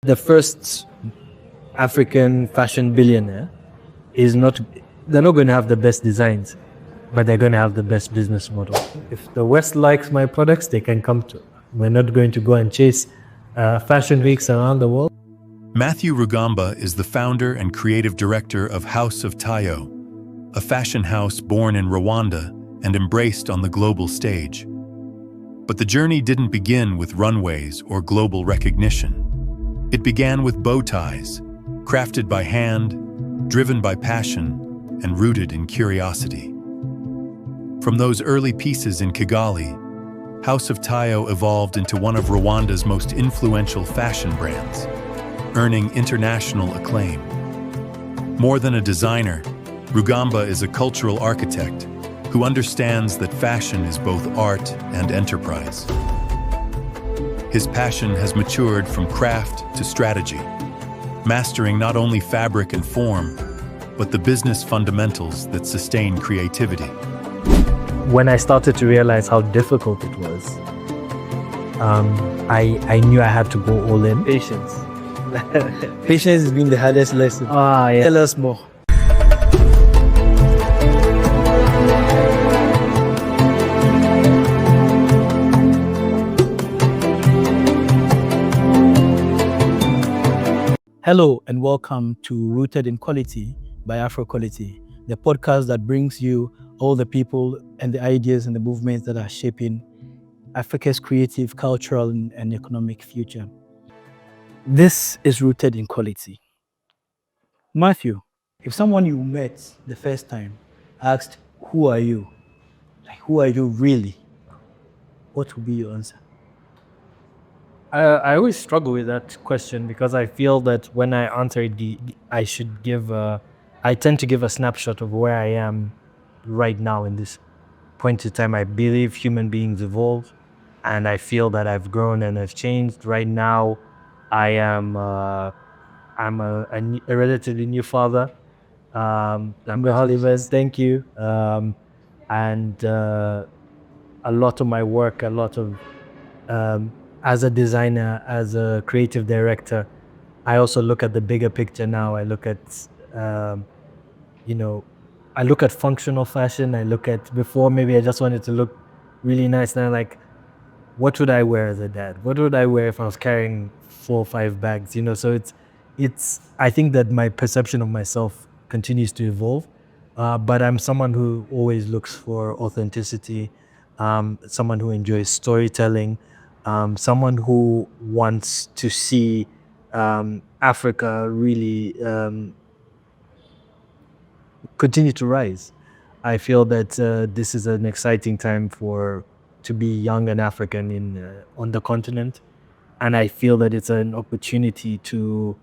The first African fashion billionaire they're not going to have the best designs, but they're going to have the best business model. If the West likes my products, they can come to. We're not going to go and chase fashion weeks around the world. Matthew Rugamba is the founder and creative director of House of Taio, a fashion house born in Rwanda and embraced on the global stage. But the journey didn't begin with runways or global recognition. It began with bow ties, crafted by hand, driven by passion, and rooted in curiosity. From those early pieces in Kigali, House of Taio evolved into one of Rwanda's most influential fashion brands, earning international acclaim. More than a designer, Rugamba is a cultural architect who understands that fashion is both art and enterprise. His passion has matured from craft to strategy, mastering not only fabric and form, but the business fundamentals that sustain creativity. When I started to realize how difficult it was, I knew I had to go all in. Patience. Patience has been the hardest lesson. Yeah. Tell us more. Hello and welcome to Rooted in Quality by Afro-Quality, the podcast that brings you all the people and the ideas and the movements that are shaping Africa's creative, cultural, and economic future. This is Rooted in Quality. Matthew, if someone you met the first time asked, who are you? Like, who are you really? What would be your answer? I always struggle with that question because I feel that when I answer it, I tend to give a snapshot of where I am right now in this point in time. I believe human beings evolve, and I feel that I've grown and I've changed. Right now, I'm a relatively new father. I'm the Hollywood, thank you. And a lot of my work, as a designer, as a creative director, I also look at the bigger picture now. I look at, I look at functional fashion. Before maybe I just wanted to look really nice. Now, like, what would I wear as a dad? What would I wear if I was carrying 4 or 5 bags? So I think that my perception of myself continues to evolve. But I'm someone who always looks for authenticity, someone who enjoys storytelling, someone who wants to see Africa really continue to rise. I feel that this is an exciting time to be young and African on the continent, and I feel that it's an opportunity to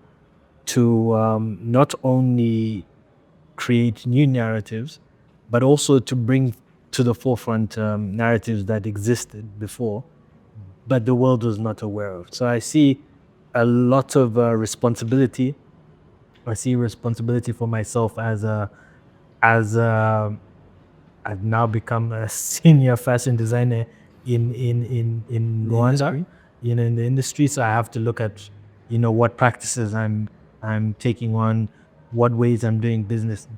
not only create new narratives, but also to bring to the forefront narratives that existed before, but the world was not aware of. So I see a lot of responsibility. I see responsibility for myself as I've now become a senior fashion designer in Rwanda, in the industry. So I have to look at, what practices I'm taking on, what ways I'm doing business.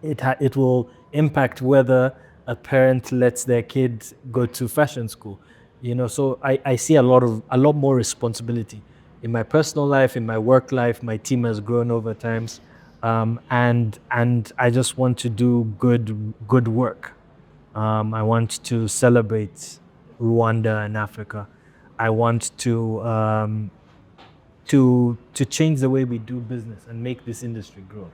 It will impact whether a parent lets their kid go to fashion school. So I see a lot more responsibility in my personal life, in my work life. My team has grown over times, and I just want to do good work. I want to celebrate Rwanda and Africa. I want to change the way we do business and make this industry grow.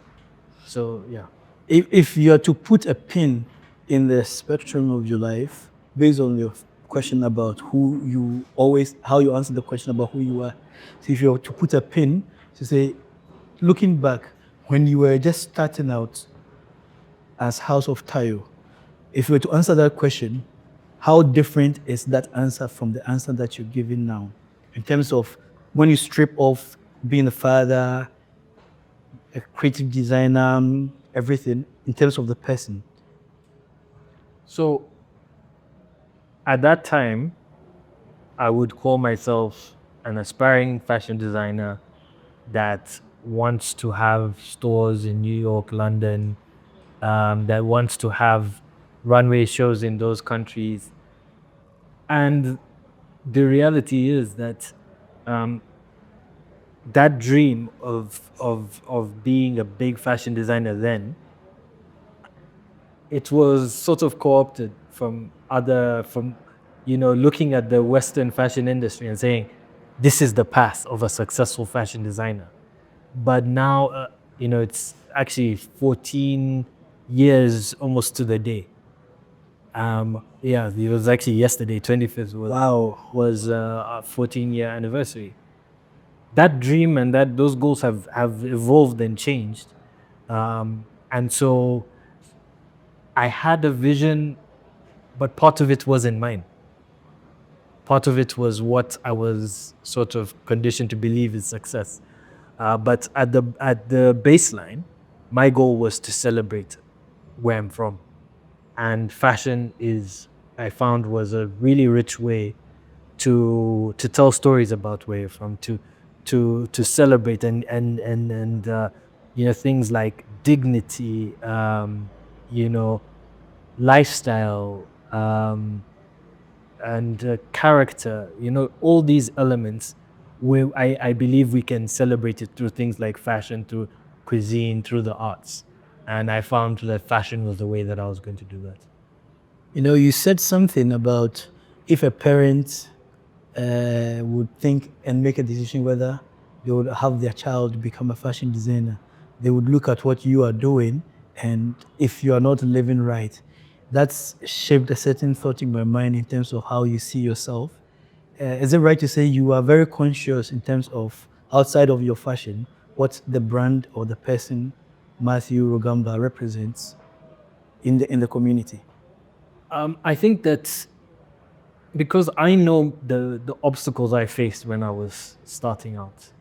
So yeah. If you are to put a pin in the spectrum of your life, based on your question about how you answer the question about who you are. So if you were to put a pin to say, looking back, when you were just starting out as House of Taio, if you were to answer that question, how different is that answer from the answer that you're giving now? In terms of when you strip off being a father, a creative designer, everything, in terms of the person. So at that time, I would call myself an aspiring fashion designer that wants to have stores in New York, London, that wants to have runway shows in those countries. And the reality is that um, that dream of being a big fashion designer then, it was sort of co-opted from looking at the Western fashion industry and saying this is the path of a successful fashion designer. But now it's actually 14 years almost to the day. Yeah, it was actually yesterday, 25th was our 14-year anniversary. That dream and those goals have evolved and changed. And so I had a vision, but part of it wasn't mine. Part of it was what I was sort of conditioned to believe is success. But at the baseline, my goal was to celebrate where I'm from. And fashion I found, was a really rich way to tell stories about where you're from, to celebrate and things like dignity, lifestyle, and character, all these elements where I believe we can celebrate it through things like fashion, through cuisine, through the arts. And I found that fashion was the way that I was going to do that. You said something about if a parent would think and make a decision whether they would have their child become a fashion designer, they would look at what you are doing, and if you are not living right, that's shaped a certain thought in my mind in terms of how you see yourself. Is it right to say you are very conscious in terms of outside of your fashion, what the brand or the person Matthew Rugamba represents in the community? I think that because I know the obstacles I faced when I was starting out,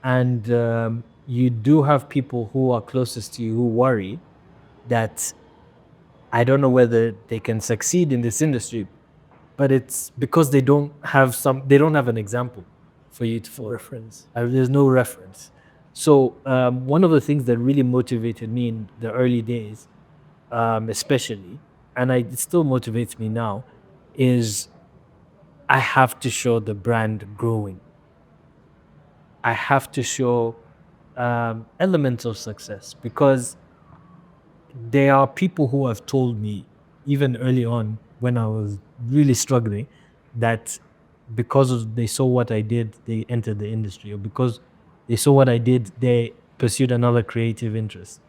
and you do have people who are closest to you who worry that I don't know whether they can succeed in this industry, but it's because they don't have an example for you to follow. Reference. There's no reference. So one of the things that really motivated me in the early days, especially, and it still motivates me now, is I have to show the brand growing. I have to show elements of success, because there are people who have told me, even early on when I was really struggling, that they saw what I did, they entered the industry, or because they saw what I did, they pursued another creative interest.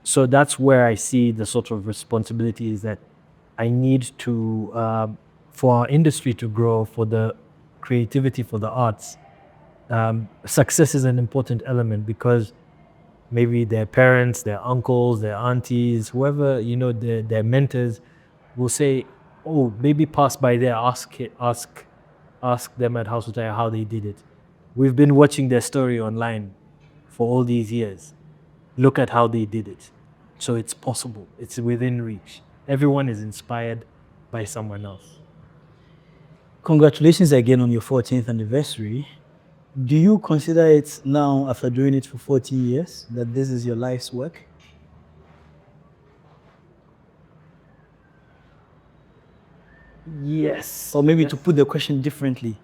So that's where I see the sort of responsibility, is that I need to, for our industry to grow, for the creativity, for the arts, success is an important element, because maybe their parents, their uncles, their aunties, whoever, their mentors will say, oh, maybe pass by there, ask them at House of Taio how they did it. We've been watching their story online for all these years. Look at how they did it. So it's possible. It's within reach. Everyone is inspired by someone else. Congratulations again on your 14th anniversary. Do you consider it now, after doing it for 14 years, that this is your life's work? Yes. Or maybe to put the question differently,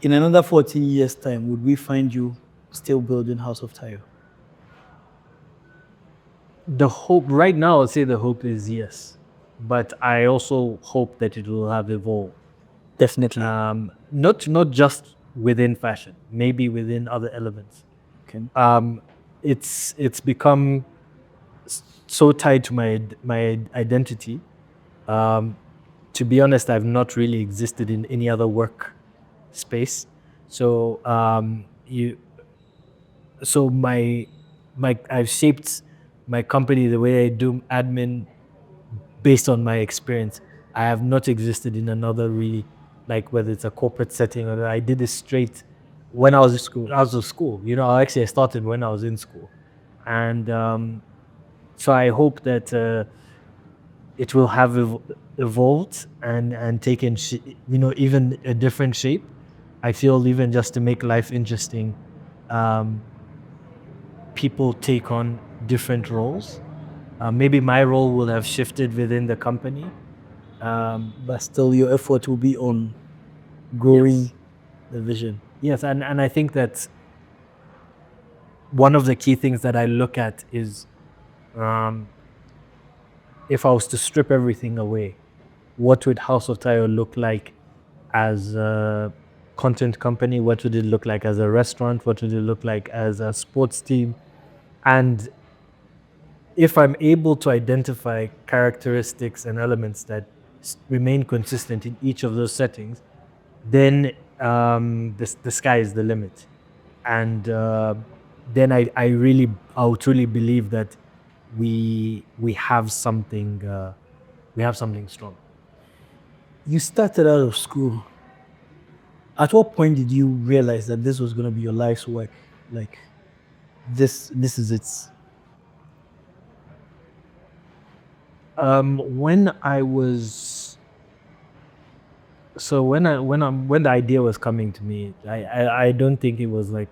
in another 14 years' time, would we find you still building House of Taio? The hope right now, I'd say the hope is yes, but I also hope that it will have evolved. Definitely. Not just within fashion, maybe within other elements. Okay. It's become so tied to my identity. To be honest, I've not really existed in any other work space. So I've shaped my company, the way I do admin, based on my experience. I have not existed in another really, like whether it's a corporate setting or I did this straight when I was in school. Out of school, I started when I was in school, and so I hope that it will have evolved and taken even a different shape. I feel even just to make life interesting, um, people take on different roles. Maybe my role will have shifted within the company. But still, your effort will be on growing Yes. the vision. Yes, and I think that one of the key things that I look at is, um, if I was to strip everything away, what would House of Taio look like as a content company? What would it look like as a restaurant? What would it look like as a sports team? And if I'm able to identify characteristics and elements that remain consistent in each of those settings, then the sky is the limit. And then I would truly believe that we have something strong. You started out of school. At what point did you realize that this was going to be your life's work? Like this is it. When I was so when the idea was coming to me, I don't think it was like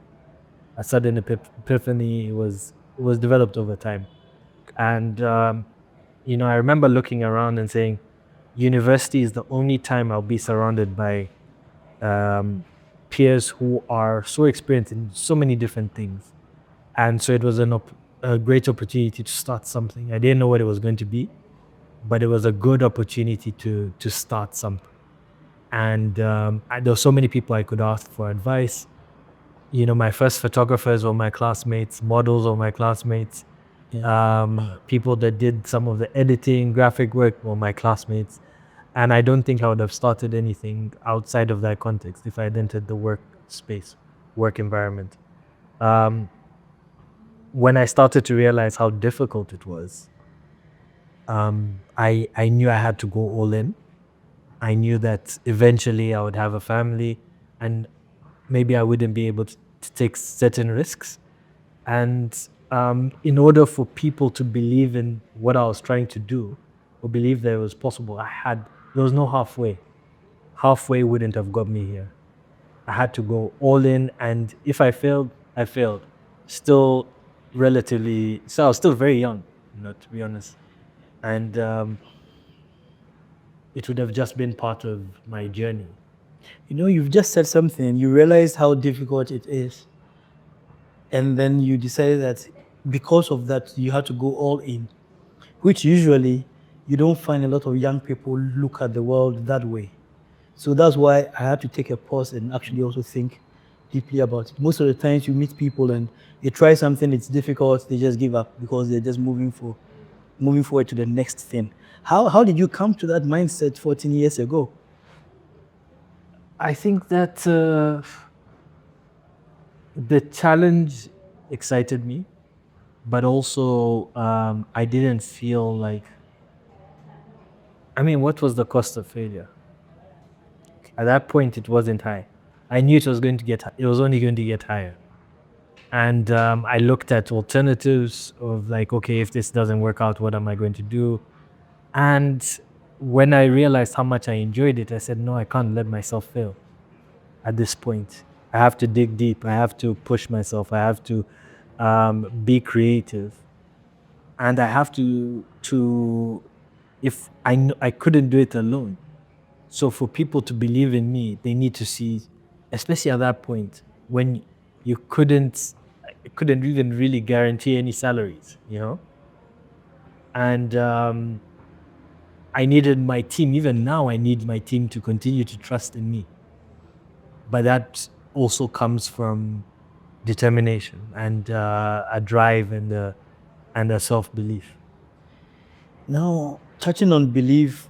a sudden epiphany. It was developed over time. And I remember looking around and saying, university is the only time I'll be surrounded by um, peers who are so experienced in so many different things. And so it was a great opportunity to start something. I didn't know what it was going to be, but it was a good opportunity to start something. And there were so many people I could ask for advice. My first photographers were my classmates, models were my classmates. People that did some of the editing, graphic work were my classmates. And I don't think I would have started anything outside of that context if I had entered the work space, work environment. Um, when I started to realize how difficult it was, I knew I had to go all in. I knew that eventually I would have a family and maybe I wouldn't be able to take certain risks. And in order for people to believe in what I was trying to do or believe that it was possible, there was no halfway. Halfway wouldn't have got me here. I had to go all in. And if I failed, I failed. Still so I was still very young, to be honest. And it would have just been part of my journey. You've just said something. You realized how difficult it is, and then you decided that because of that, you had to go all in, which usually you don't find a lot of young people look at the world that way. So that's why I had to take a pause and actually also think deeply about it. Most of the times you meet people and they try something, it's difficult, they just give up because they're just moving forward to the next thing. How did you come to that mindset 14 years ago? I think that the challenge excited me, but also I didn't feel like. I mean, what was the cost of failure? At that point, it wasn't high. I knew it was only going to get higher. And I looked at alternatives of like, okay, if this doesn't work out, what am I going to do? And when I realized how much I enjoyed it, I said, no, I can't let myself fail at this point. I have to dig deep. I have to push myself. I have to be creative. And I have if I couldn't do it alone. So for people to believe in me, they need to see, especially at that point when you couldn't even really guarantee any salaries. And I needed my team. Even now, I need my team to continue to trust in me. But that also comes from determination and a drive and a self-belief. Now, touching on belief,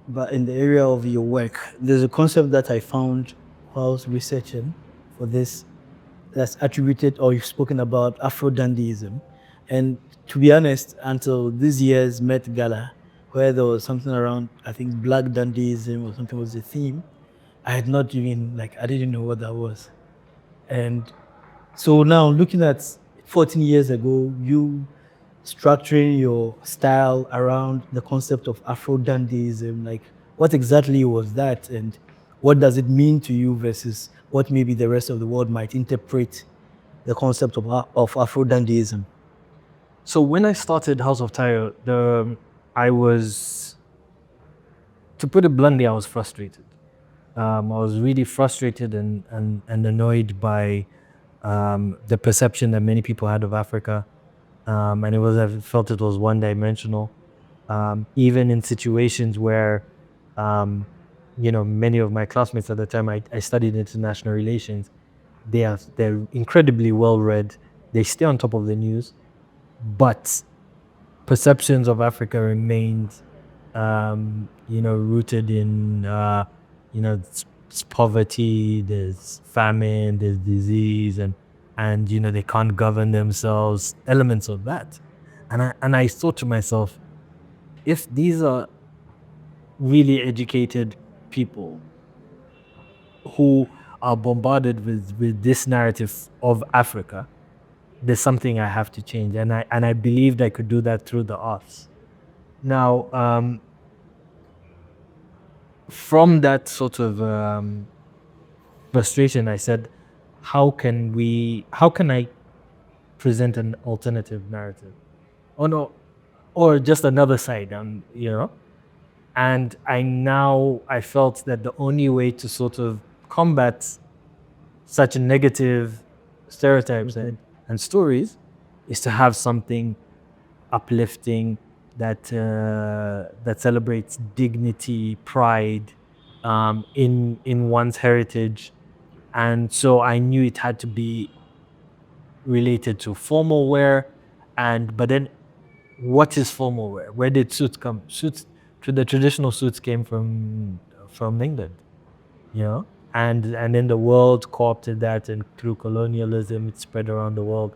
but in the area of your work, there's a concept that I found whilst researching for this that's attributed or you've spoken about Afrodandism. And to be honest, until this year's Met Gala, where there was something around, I think Black Dandyism or something was the theme, I didn't know what that was. And so now looking at 14 years ago, you structuring your style around the concept of Afro-Dandyism, like what exactly was that and what does it mean to you versus what maybe the rest of the world might interpret the concept of Afrodandism? So when I started House of Taio, I was, to put it bluntly, I was frustrated. I was really frustrated and annoyed by the perception that many people had of Africa, and I felt it was one dimensional. Even in situations where, many of my classmates at the time, I studied international relations. They're incredibly well read. They stay on top of the news, but perceptions of Africa remained, rooted in, it's poverty, there's famine, there's disease, and they can't govern themselves. Elements of that, and I thought to myself, if these are really educated people who are bombarded with this narrative of Africa, there's something I have to change, and I believed I could do that through the arts. Now, from that sort of frustration, I said, how can I present an alternative narrative? Oh no, or just another side, and I felt that the only way to sort of combat such negative stereotypes and stories is to have something uplifting that celebrates dignity, pride, in one's heritage, and so I knew it had to be related to formal wear, but then what is formal wear? Where did suits come? The traditional suits came from England, and then the world co-opted that, and through colonialism, it spread around the world.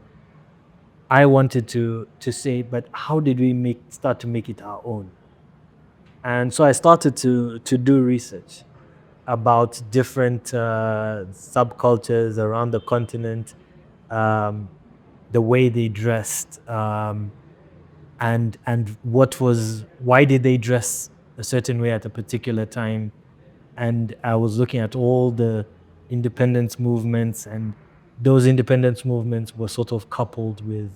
I wanted to say, but how did we start to make it our own? And so I started to do research about different subcultures around the continent, the way they dressed, and why did they dress a certain way at a particular time. And I was looking at all the independence movements, and those independence movements were sort of coupled with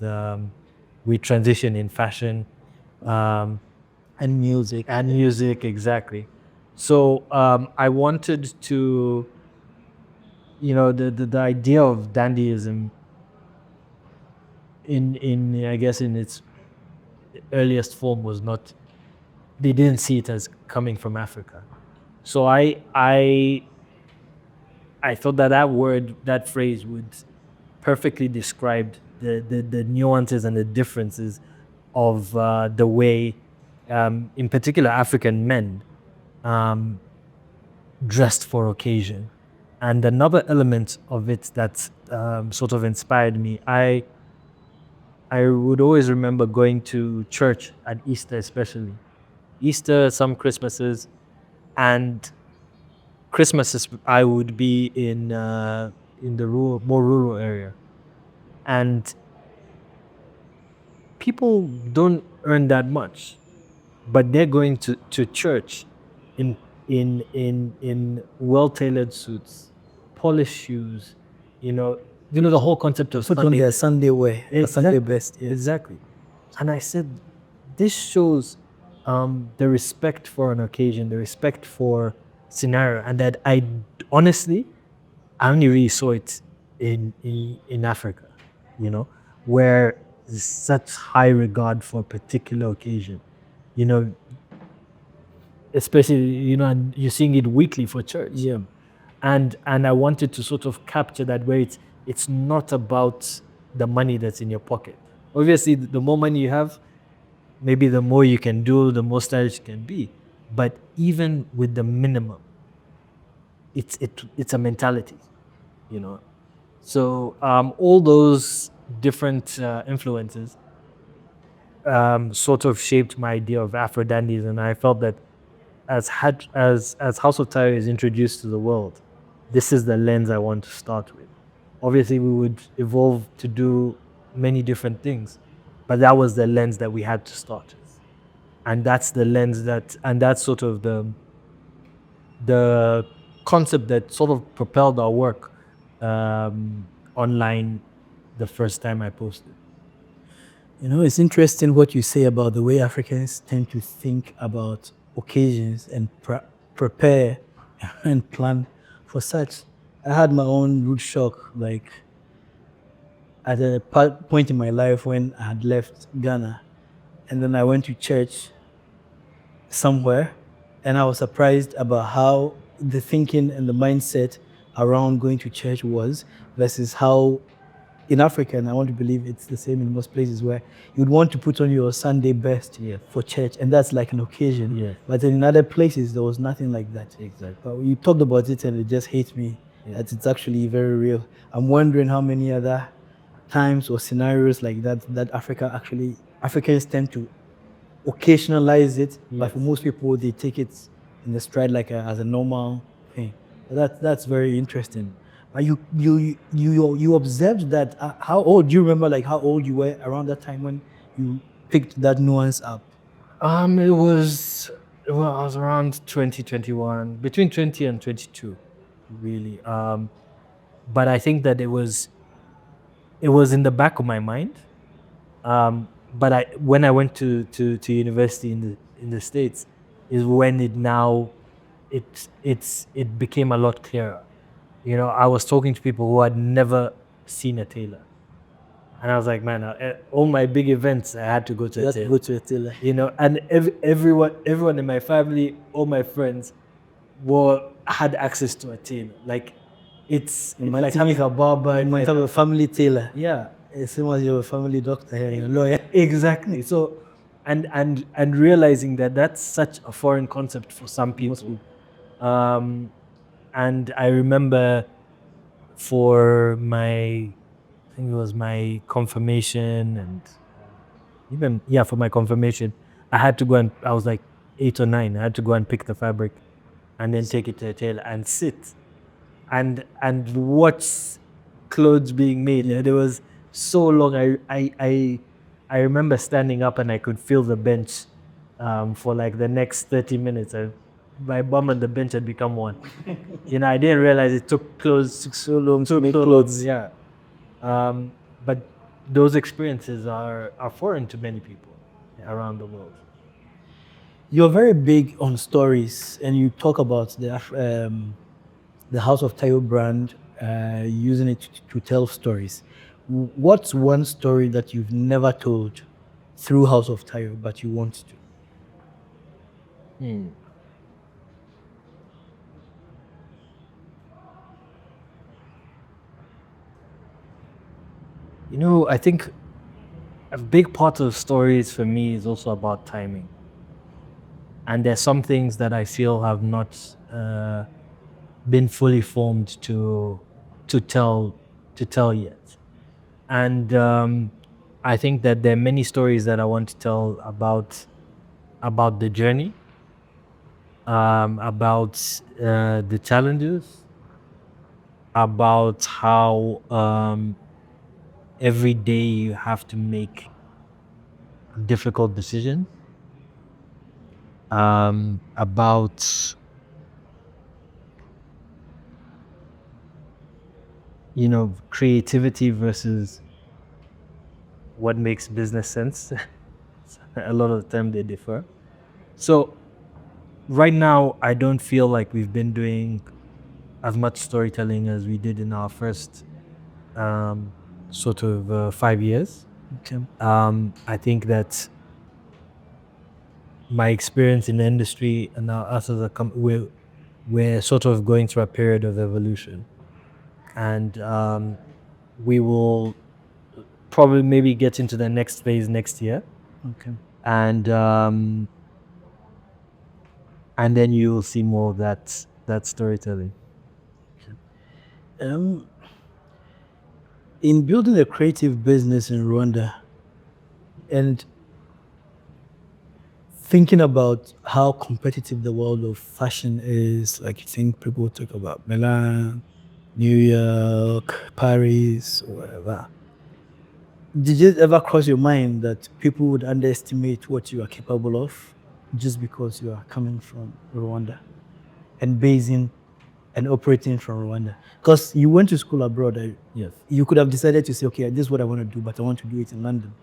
transition in fashion, And music. and music, exactly. So I wanted to, the idea of dandyism in I guess in its earliest form was not, they didn't see it as coming from Africa. So I thought that phrase would perfectly describe the nuances and the differences of the way, in particular, African men dressed for occasion. And another element of it that sort of inspired me, I would always remember going to church at Easter, especially Easter, some Christmases, and Christmases I would be in the more rural area, and people don't earn that much, but they're going to church in in well tailored suits, polished shoes, the whole concept of Put on their Sunday wear, Sunday Exactly. best. Yes. Exactly. And I said, this shows the respect for an occasion, the respect for scenario, and that honestly, I only really saw it in Africa, where there's such high regard for a particular occasion, you know, especially, and you're seeing it weekly for church. Yeah. And I wanted to sort of capture that, where it's not about the money that's in your pocket. Obviously, the more money you have, maybe the more you can do, the more stylish you can be. But even with the minimum, it's a mentality, So all those different influences sort of shaped my idea of Afrodandism, and I felt that as House of Taio is introduced to the world, this is the lens I want to start with. Obviously, we would evolve to do many different things, but that was the lens that we had to start with, and that's the lens and that's sort of the concept that sort of propelled our work online the first time I posted. You know, it's interesting what you say about the way Africans tend to think about occasions and prepare and plan for such. I had my own root shock, like at a point in my life when I had left Ghana, and then I went to church somewhere, and I was surprised about how the thinking and the mindset around going to church was versus how in Africa, and I want to believe it's the same in most places, where you'd want to put on your Sunday best for church, and that's like an occasion. Yeah. But in other places, there was nothing like that. Exactly. But you talked about it, and it just hit me that it's actually very real. I'm wondering how many other times or scenarios like that Africans tend to occasionalize it, but for most people, they take it in the stride like as a normal thing. That's very interesting. But you observed that. How old? Do you remember like how old you were around that time when you picked that nuance up? It was, well, I was around 2021, between 20 and 22, really. But I think that it was in the back of my mind. But when I went to university in the States, is when it became a lot clearer. You know, I was talking to people who had never seen a tailor, and I was like, man, all my big events, I had to go to You a had to tailor. go to a tailor. You know, and everyone in my family, all my friends, had access to a tailor. Like, it's like having a barber. You might have a family tailor. Yeah, Same as you're a family doctor here, you're a lawyer. exactly. So, and realizing that that's such a foreign concept for some people. And I remember for I think it was my confirmation, and for my confirmation, I had to go, and I was like 8 or 9. I had to go and pick the fabric, and then take it to a tailor and sit, and watch clothes being made. There was so long. I remember standing up, and I could feel the bench for like the next 30 minutes. And my bum and the bench had become one. You know, I didn't realize it took so long to make clothes. Yeah. But those experiences are foreign to many people around the world. You're very big on stories, and you talk about the House of Taio brand, using it to tell stories. What's one story that you've never told through House of Taio, but you want to? You know, I think a big part of stories for me is also about timing. And there's some things that I feel have not been fully formed to tell yet. And I think that there are many stories that I want to tell about the journey, about the challenges, about how every day you have to make difficult decisions, about, you know, creativity versus what makes business sense. A lot of the time they differ. So right now, I don't feel like we've been doing as much storytelling as we did in our first sort of 5 years. Okay. I think that my experience in the industry and now us as a company, we're sort of going through a period of evolution, and we will probably maybe get into the next phase next year, Okay. and then you will see more of that storytelling. In building a creative business in Rwanda and thinking about how competitive the world of fashion is, like you think people talk about Milan, New York, Paris, or whatever. Did it ever cross your mind that people would underestimate what you are capable of just because you are coming from Rwanda and basing and operating from Rwanda? Because you went to school abroad. Yes. You could have decided to say, okay, this is what I want to do, but I want to do it in London,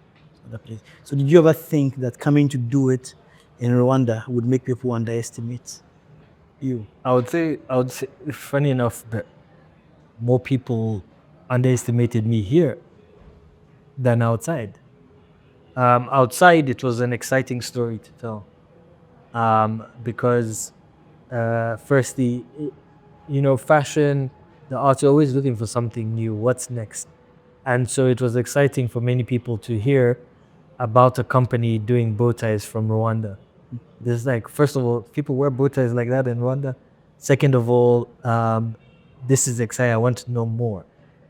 other place. So did you ever think that coming to do it in Rwanda would make people underestimate you? I would say, funny enough, that more people underestimated me here than outside. Outside, it was an exciting story to tell, because firstly, fashion, the arts are always looking for something new. What's next? And so it was exciting for many people to hear about a company doing bow ties from Rwanda. There's like, first of all, people wear bow ties like that in Rwanda. Second of all, this is exciting. I want to know more.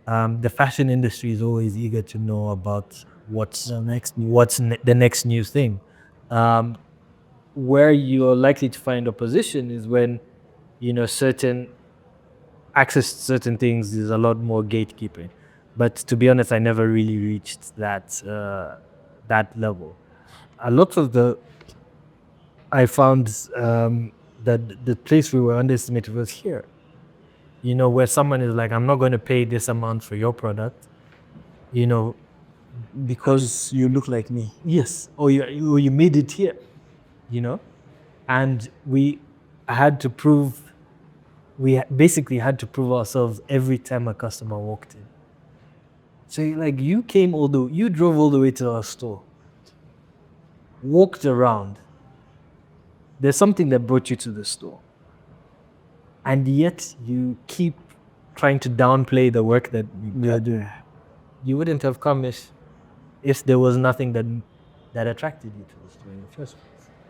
The fashion industry is always eager to know about what's the next new thing. Where you're likely to find opposition is when, certain access to certain things is a lot more gatekeeping. But to be honest, I never really reached that level. A lot of I found that the place we were underestimated was here. Where someone is like, I'm not going to pay this amount for your product, Because you look like me. yes, or you made it here, and we basically had to prove ourselves every time a customer walked in. So you drove all the way to our store, walked around. There's something that brought you to the store, and yet you keep trying to downplay the work that We are doing. you wouldn't have come if there was nothing that attracted you to the store in the first place.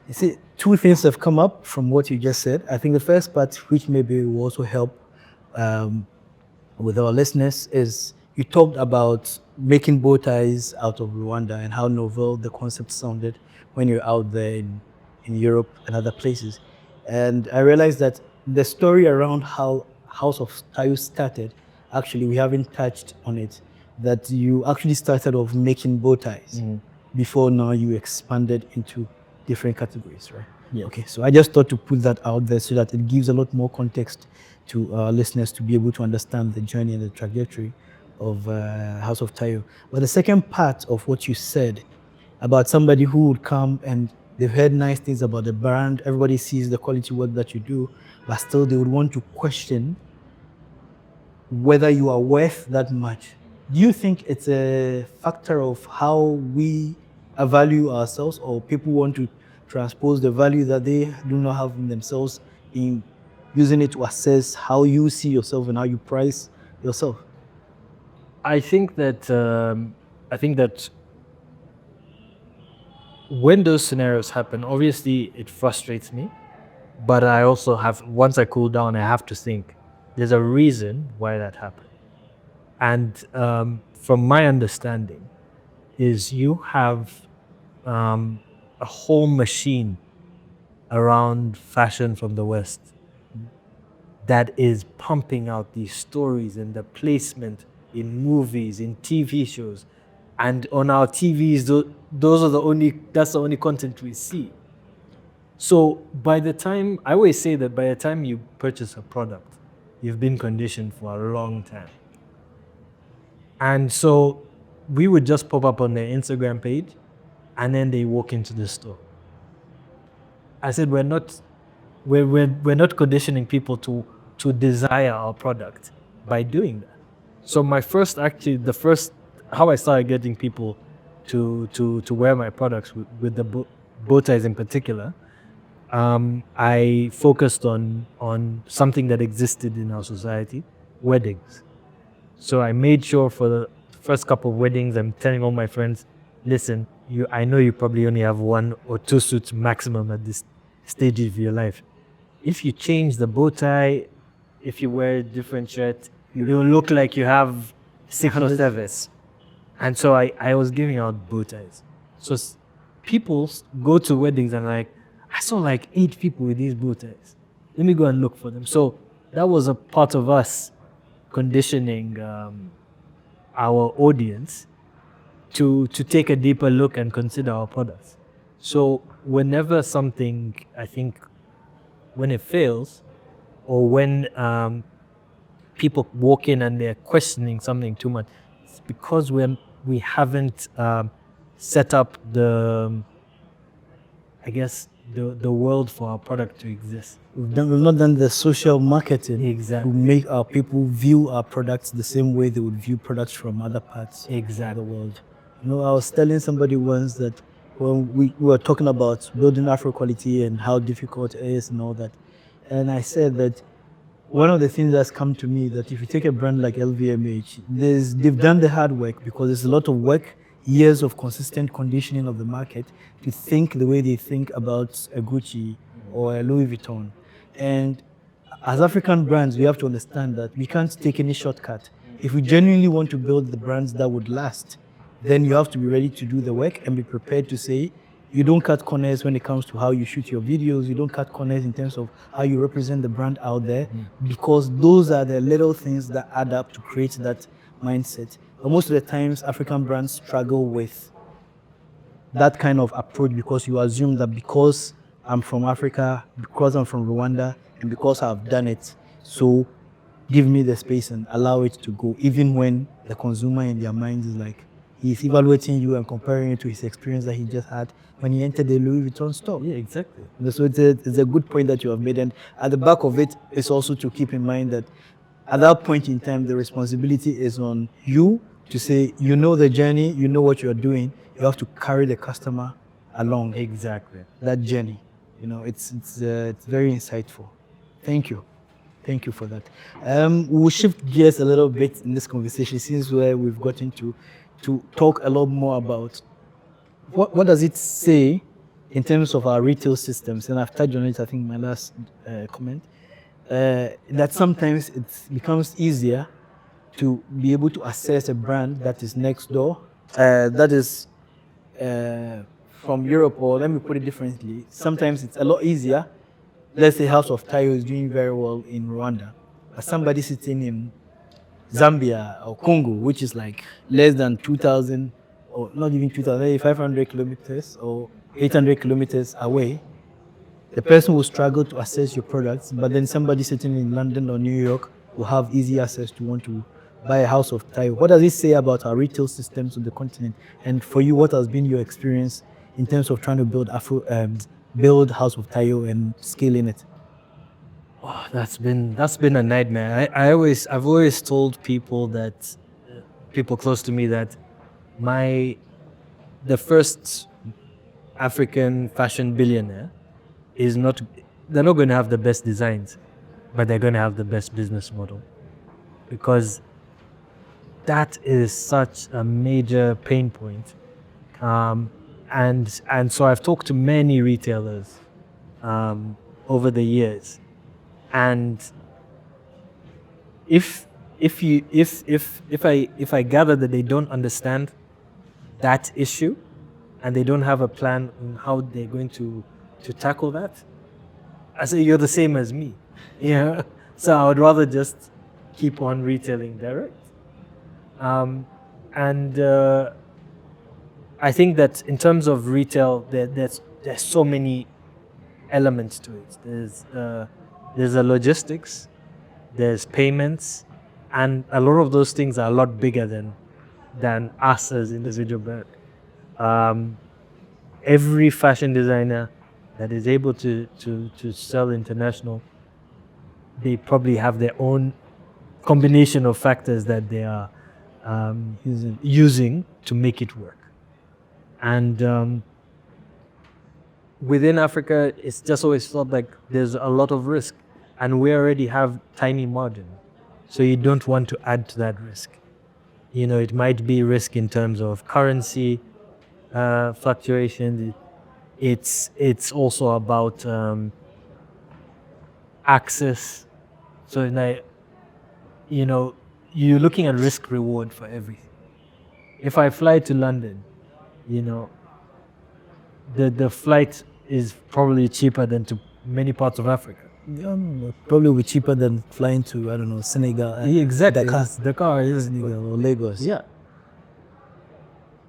You see, two things have come up from what you just said. I think the first part, which maybe will also help with our listeners, is you talked about making bow ties out of Rwanda and how novel the concept sounded when you're out there in Europe and other places. And I realized that the story around how House of Taio started, actually, we haven't touched on it. That you actually started off making bow ties before now you expanded into different categories, right? Yeah. Okay, so I just thought to put that out there so that it gives a lot more context to our listeners to be able to understand the journey and the trajectory of House of Taio. But the second part of what you said about somebody who would come and they've heard nice things about the brand, everybody sees the quality work that you do, but still they would want to question whether you are worth that much. Do you think it's a factor of how we value ourselves, or people want to transpose the value that they do not have in themselves in using it to assess how you see yourself and how you price yourself? I think that when those scenarios happen, obviously it frustrates me, but I also once I cool down, I have to think there's a reason why that happened. And from my understanding, is you have a whole machine around fashion from the West that is pumping out these stories and the placement in movies, in TV shows, and on our TVs. That's the only content we see. So I always say that by the time you purchase a product, you've been conditioned for a long time. And so we would just pop up on their Instagram page, and then they walk into the store. I said we're not conditioning people to desire our product by doing that. So how I started getting people to wear my products with the bow ties in particular, I focused on something that existed in our society: weddings. So I made sure for the first couple of weddings, I'm telling all my friends, listen, I know you probably only have 1 or 2 suits maximum at this stage of your life. If you change the bow tie, if you wear a different shirt, you'll look like you have 6 or 7. And so I was giving out bow ties. So people go to weddings and like, I saw like 8 people with these bow ties. Let me go and look for them. So that was a part of us conditioning our audience to take a deeper look and consider our products. So whenever something, I think, when it fails, or when people walk in and they're questioning something too much, it's because we haven't set up I guess the world for our product to exist. We've not done the social marketing Exactly. to make our people view our products the same way they would view products from other parts of Exactly. the world. I was telling somebody once that when we were talking about building Afro quality and how difficult it is and all that, and I said that one of the things that's come to me that if you take a brand like LVMH, they've done the hard work because there's a lot of work, years of consistent conditioning of the market to think the way they think about a Gucci or a Louis Vuitton. And as African brands, we have to understand that we can't take any shortcut. If we genuinely want to build the brands that would last, then you have to be ready to do the work and be prepared to say, you don't cut corners when it comes to how you shoot your videos. You don't cut corners in terms of how you represent the brand out there, because those are the little things that add up to create that mindset. But most of the times, African brands struggle with that kind of approach because you assume that because I'm from Africa, because I'm from Rwanda, and because I've done it, so give me the space and allow it to go, even when the consumer in their mind is like, he's evaluating you and comparing it to his experience that he just had when he entered the Louis Vuitton store. Yeah, exactly. So it's a good point that you have made. And at the back of it is also to keep in mind that at that point in time, the responsibility is on you to say, you know the journey, you know what you're doing. You have to carry the customer along Exactly. that journey. It's very insightful. Thank you. Thank you for that. We'll shift gears a little bit in this conversation since we've gotten to talk a lot more about what does it say in terms of our retail systems. And I've touched on it, I think, in my last comment, that sometimes it becomes easier to be able to assess a brand that is next door, that is from Europe, or let me put it differently. Sometimes it's a lot easier. Let's say House of Taio is doing very well in Rwanda, but somebody sitting in Zambia or Congo, which is like less than 2,000 or not even 2,000, maybe 500 kilometers or 800 kilometers away, the person will struggle to access your products, but then somebody sitting in London or New York will have easy access to want to buy a House of Taio. What does it say about our retail systems on the continent? And for you, what has been your experience in terms of trying to build House of Taio and scaling it? Oh, that's been a nightmare. I've always told people that people close to me that the first African fashion billionaire is not they're not going to have the best designs, but they're going to have the best business model, because that is such a major pain point. And so I've talked to many retailers over the years, and if I gather that they don't understand that issue and they don't have a plan on how they're going to tackle that, I say you're the same as me. Yeah. So I would rather just keep on retailing direct. And I think that in terms of retail, there's so many elements to it. There's a logistics, there's payments, and a lot of those things are a lot bigger than us as individual brand. Every fashion designer that is able to sell international, they probably have their own combination of factors that they are using to make it work. And within Africa, it's just always felt like there's a lot of risk, and we already have tiny margin, so you don't want to add to that risk. It might be risk in terms of currency fluctuations. It's also about access. So you're looking at risk reward for everything. If I fly to London, the flight is probably cheaper than to many parts of Africa. Probably will be cheaper than flying to, I don't know, Senegal. Exactly. Dakar is Senegal or Lagos. Yeah.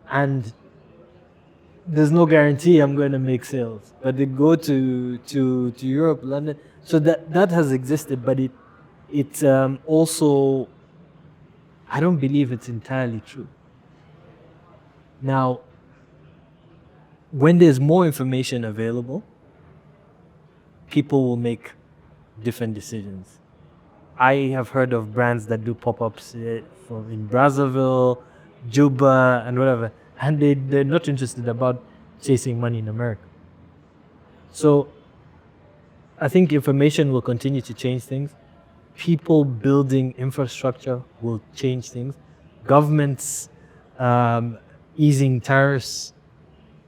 And there's no guarantee I'm going to make sales. But they go to Europe, London, So that has existed, but it also, I don't believe it's entirely true. Now, when there's more information available, people will make different decisions. I have heard of brands that do pop-ups in Brazzaville, Juba, and whatever, and they're not interested about chasing money in America. So I think information will continue to change things. People building infrastructure will change things. Governments easing tariffs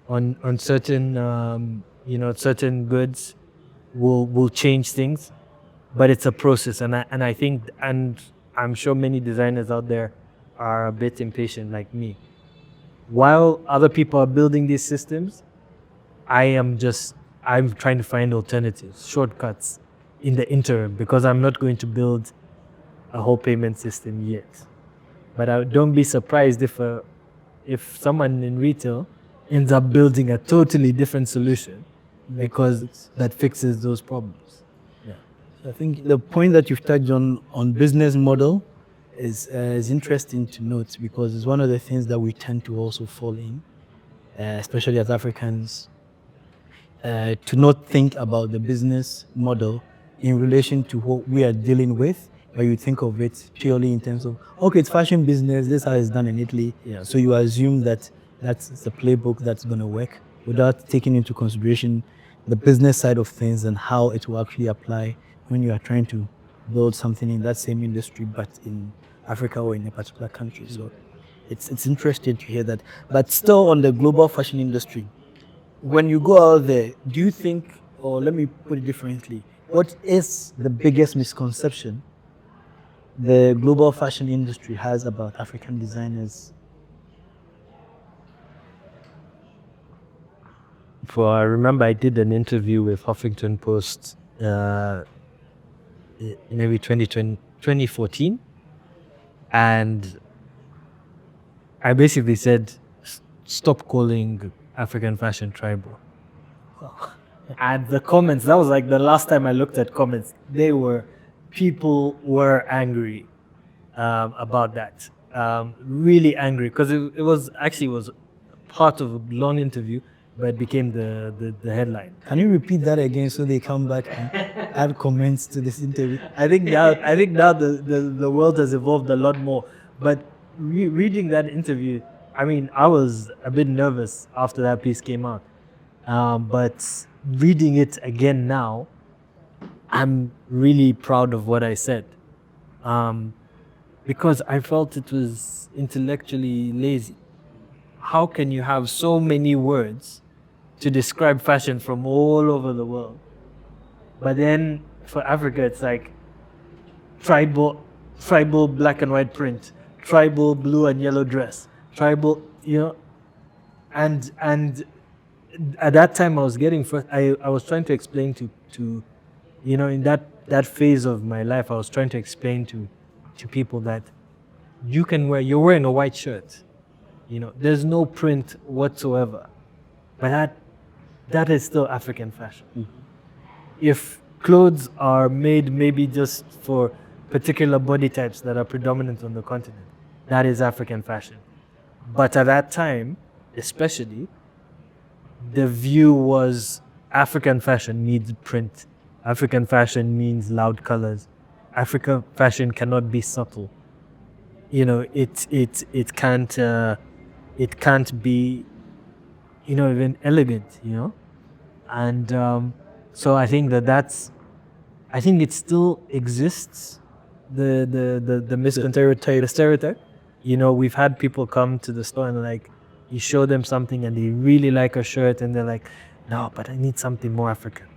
on certain certain goods will change things, but it's a process, and I think, and I'm sure many designers out there are a bit impatient like me. While other people are building these systems, I'm trying to find alternatives, shortcuts in the interim, because I'm not going to build a whole payment system yet. But don't be surprised if someone in retail ends up building a totally different solution, because that fixes those problems. Yeah. I think the point that you've touched on business model is interesting to note, because it's one of the things that we tend to also fall in, especially as Africans, to not think about the business model in relation to what we are dealing with, but you think of it purely in terms of, okay, it's fashion business, this is how it's done in Italy. Yeah. So you assume that that's the playbook that's going to work, without taking into consideration the business side of things and how it will actually apply when you are trying to build something in that same industry, but in Africa or in a particular country. So it's interesting to hear that. But still, on the global fashion industry, when you go out there, do you think, or let me put it differently, what is the biggest misconception the global fashion industry has about African designers? I remember I did an interview with Huffington Post in maybe 2014, and I basically said, stop calling African fashion tribal. And the comments, that was like the last time I looked at comments, people were angry about that. Really angry, because it was part of a long interview, but it became the headline. Can you repeat that again so they come back and add comments to this interview? I think now the world has evolved a lot more. But reading that interview, I mean, I was a bit nervous after that piece came out. But reading it again now, I'm really proud of what I said. Because I felt it was intellectually lazy. How can you have so many words to describe fashion from all over the world? But then for Africa, it's like tribal black and white print, tribal blue and yellow dress, tribal, and at that time I was I was trying to explain to in that phase of my life, I was trying to explain to people that you're wearing a white shirt, there's no print whatsoever, but that is still African fashion. Mm-hmm. If clothes are made maybe just for particular body types that are predominant on the continent, that is African fashion. But at that time, especially, the view was African fashion needs print. African fashion means loud colors. African fashion cannot be subtle. It can't be, even elegant. And so I think I think it still exists. The stereotype. We've had people come to the store and you show them something and they really like a shirt and they're like, no, but I need something more African.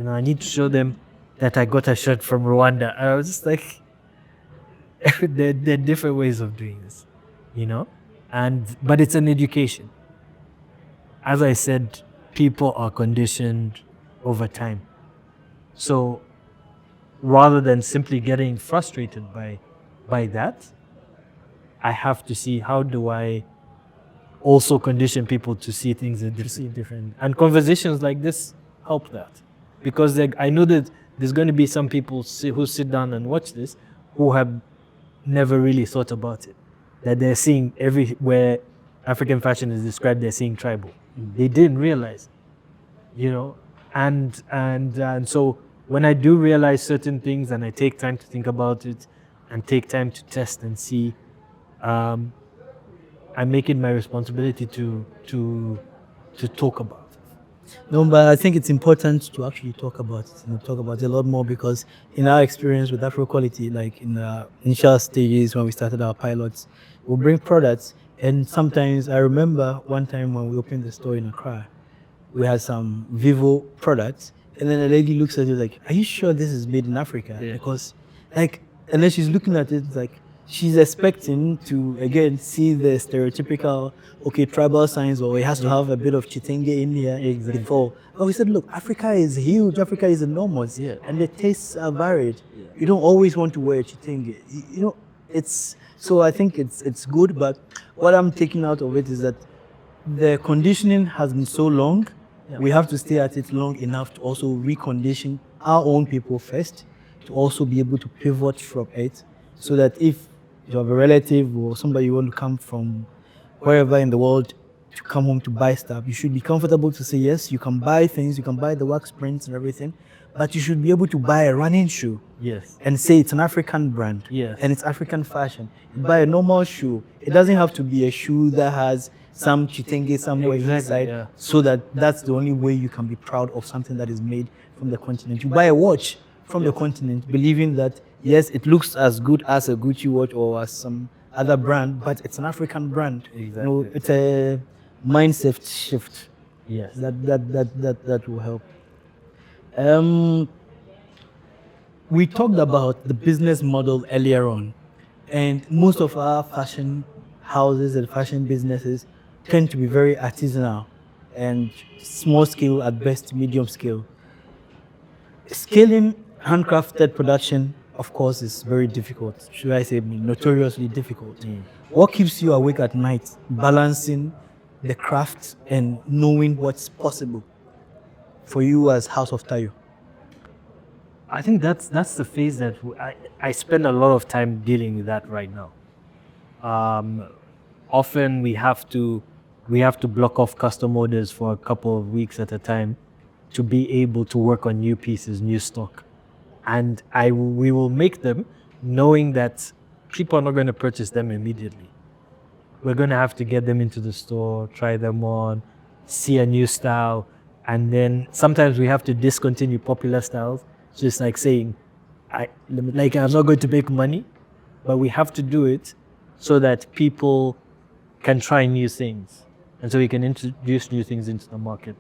I need to show them that I got a shirt from Rwanda. And I was just like, there are different ways of doing this, but it's an education. As I said, people are conditioned over time. So rather than simply getting frustrated by that, I have to see, how do I also condition people to see things different. And conversations like this help that. Because I know that there's going to be some people who sit down and watch this who have never really thought about it. That they're seeing everywhere African fashion is described, they're seeing tribal. They didn't realize, you know, and so when I do realize certain things and I take time to think about it and take time to test and see, I make it my responsibility to talk about it. No, but I think it's important to actually talk about it and talk about it a lot more, because in our experience with Afro Quality, like in the initial stages when we started our pilots, we'll bring products, and sometimes I remember one time when we opened the store in Accra, we had some Vivo products, and then a lady looks at you like, "Are you sure this is made in Africa?" Yeah. Because, like, and then she's looking at it like she's expecting to again see the stereotypical, okay, tribal signs, or it has to have a bit of chitenge in here Exactly. before. But we said, look, Africa is huge, Africa is enormous, Yeah. and the tastes are varied. You don't always want to wear chitenge. You know, it's so I think it's good, but what I'm taking out of it is that the conditioning has been so long. We have to stay at it long enough to also recondition our own people first, to also be able to pivot from it, so that if you have a relative or somebody you want to come from wherever in the world to come home to buy stuff, you should be comfortable to say, yes, you can buy things, you can buy the wax prints and everything, but you should be able to buy a running shoe Yes. and say it's an African brand, Yes. and it's African fashion. You buy a normal shoe, it doesn't have to be a shoe that has some chitenge somewhere Exactly, inside, yeah. so that's the only way you can be proud of something that is made from the continent. You buy a watch from the continent, believing that yes, it looks as good as a Gucci watch or as some other brand, but it's an African brand. You know, Exactly. it's a mindset shift Yes. that will help. We talked about the business model earlier on, and most of our fashion houses and fashion businesses tend to be very artisanal and small scale at best, medium scale. Scaling handcrafted production, of course, is very difficult. Should I say notoriously difficult? What keeps you awake at night, balancing the craft and knowing what's possible for you as House of Taio? I think that's the phase that I spend a lot of time dealing with that right now. Often we have to block off custom orders for a couple of weeks at a time to be able to work on new pieces, new stock, and we will make them knowing that people are not going to purchase them immediately. We're going to have to get them into the store, try them on, see a new style, and then sometimes we have to discontinue popular styles. Just like saying, I'm not going to make money, but we have to do it so that people can try new things, and so we can introduce new things into the market.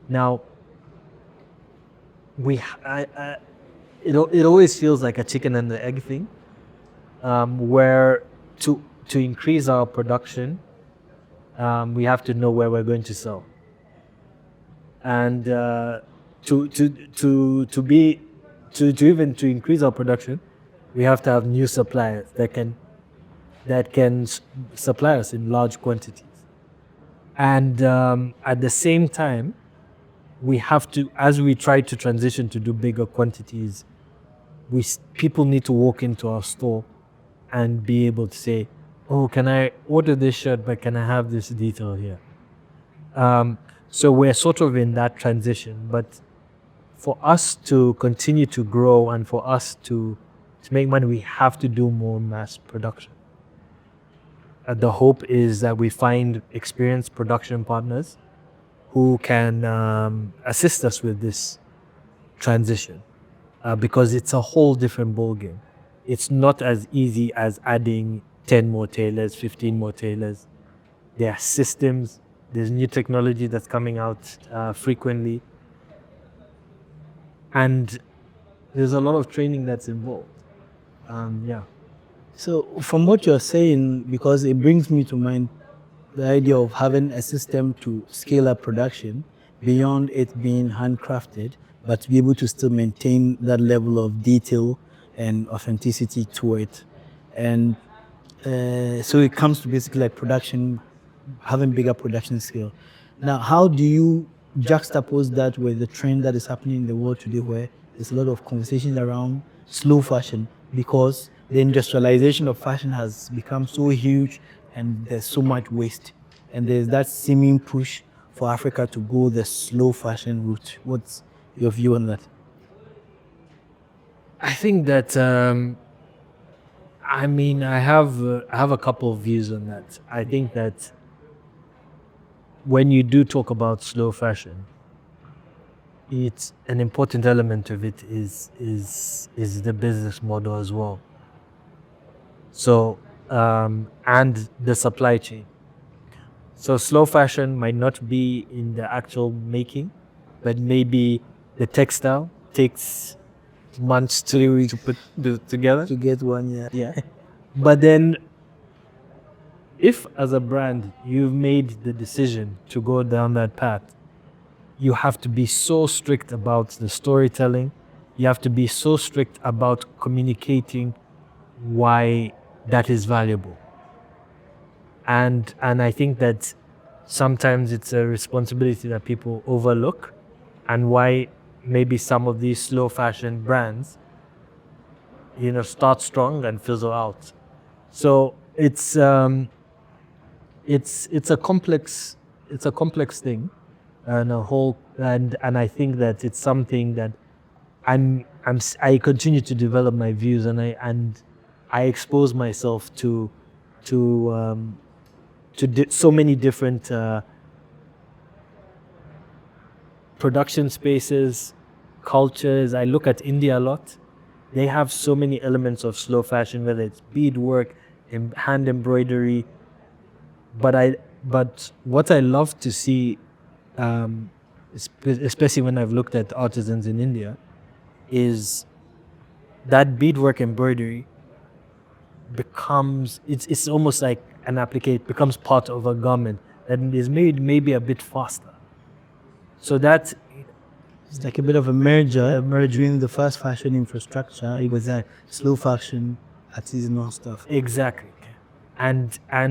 Now, it always feels like a chicken and the egg thing, where to increase our production, we have to know where we're going to sell, and to increase our production, we have to have new suppliers that can supply us in large quantities, and at the same time, we have to, as we try to transition to do bigger quantities, people need to walk into our store and be able to say, "Oh, can I order this shirt, but can I have this detail here?" So we're sort of in that transition, but for us to continue to grow and for us to make money, we have to do more mass production. The hope is that we find experienced production partners who can assist us with this transition, because it's a whole different ballgame. It's not as easy as adding 10 more tailors, 15 more tailors. There are systems, there's new technology that's coming out frequently, and there's a lot of training that's involved. Yeah. So, from what you're saying, because it brings me to mind the idea of having a system to scale up production beyond it being handcrafted, but to be able to still maintain that level of detail and authenticity to it. And so it comes to basically like production, having bigger production scale. Now, how do you juxtapose that with the trend that is happening in the world today, where there's a lot of conversation around slow fashion because the industrialization of fashion has become so huge and there's so much waste. And there's that seeming push for Africa to go the slow fashion route. What's your view on that? I think that I have a couple of views on that. I think that when you do talk about slow fashion, it's an important element of it is the business model as well. So and the supply chain. So slow fashion might not be in the actual making, but maybe the textile takes months to put together. To get one, yeah. Yeah. But then, if as a brand you've made the decision to go down that path, you have to be so strict about the storytelling. You have to be so strict about communicating why that is valuable. And I think that sometimes it's a responsibility that people overlook, and why maybe some of these slow fashion brands, start strong and fizzle out. So it's a complex thing, and and I think that it's something that I continue to develop my views, and I expose myself to so many different production spaces, cultures. I look at India a lot. They have so many elements of slow fashion, whether it's beadwork, hand embroidery. But what I love to see, especially when I've looked at artisans in India, is that beadwork embroidery it's almost like an application, becomes part of a garment that is made maybe a bit faster. So that It's like a bit of a merger, merging the fast fashion infrastructure with that slow fashion artisanal stuff. exactly, and I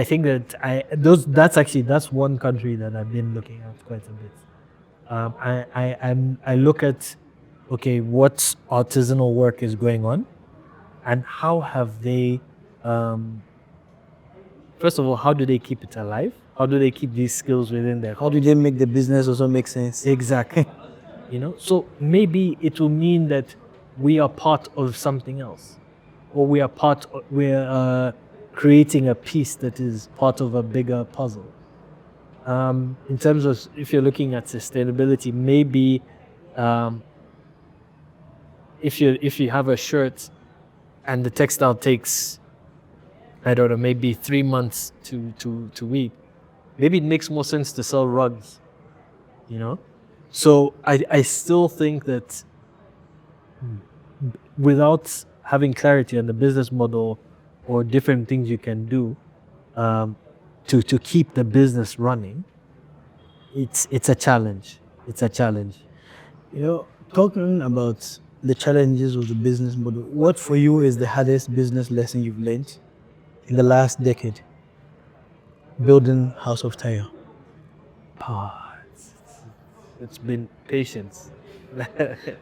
think that that's one country that I've been looking at quite a bit. I look at, okay, what artisanal work is going on, and how have they, first of all, how do they keep it alive? How do they keep these skills within their How do they make the business also make sense? exactly? So maybe it will mean that we are part of something else, or we're creating a piece that is part of a bigger puzzle. In terms of, if you're looking at sustainability, maybe if you have a shirt and the textile takes, I don't know, maybe 3 months to weave, maybe it makes more sense to sell rugs. So I still think that without having clarity on the business model or different things you can do to keep the business running, it's a challenge. It's a challenge. Talking about the challenges of the business model, what for you is the hardest business lesson you've learned in the last decade building House of Taio? It's been patience.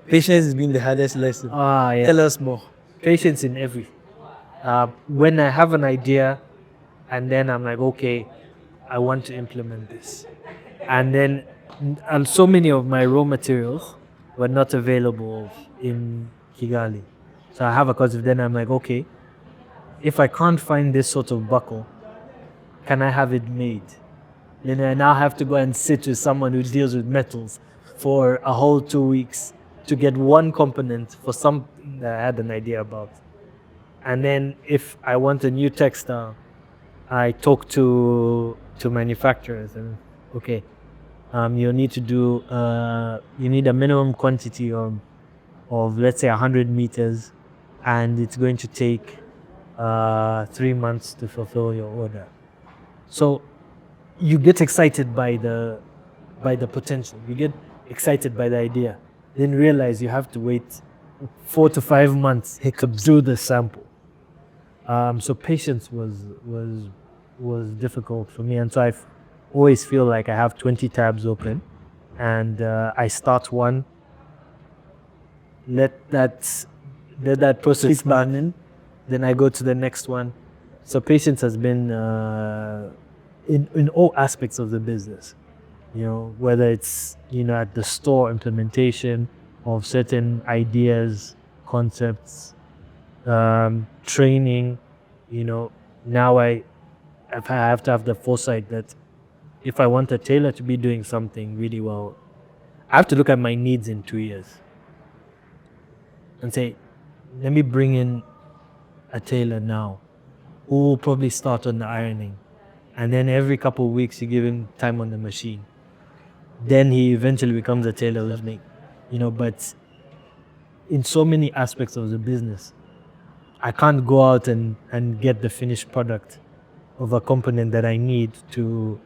Patience has been the hardest lesson. Yeah. Tell us more. Patience in everything. When I have an idea, and then I'm like, okay, I want to implement this, and so many of my raw materials were not available in Kigali. So I have a concept. Then I'm like, okay, if I can't find this sort of buckle, can I have it made? Then I now have to go and sit with someone who deals with metals for a whole 2 weeks to get one component for something that I had an idea about. And then if I want a new textile, I talk to manufacturers, and okay, you need to do you need a minimum quantity of let's say 100 meters, and it's going to take 3 months to fulfill your order. So you get excited by the potential. You get excited by the idea. Then realize you have to wait 4 to 5 months to do the sample. So patience was difficult for me, and so I always feel like I have 20 tabs open, and I start one, let that process Keep learning. then I go to the next one. So patience has been in all aspects of the business. Whether it's at the store implementation of certain ideas, concepts, training. Now I have to have the foresight that if I want a tailor to be doing something really well, I have to look at my needs in 2 years and say, let me bring in a tailor now who will probably start on the ironing, and then every couple of weeks you give him time on the machine. Then he eventually becomes a tailor with me. But in so many aspects of the business, I can't go out and get the finished product of a component that I need to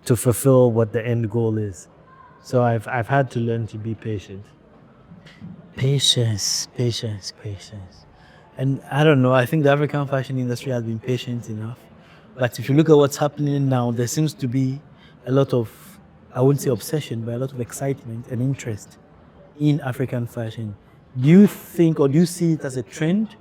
fulfill what the end goal is. So I've had to learn to be patient. Patience. And I don't know, I think the African fashion industry has been patient enough. But if you look at what's happening now, there seems to be a lot of, I wouldn't say obsession, but a lot of excitement and interest in African fashion. Do you think, or do you see it as a trend?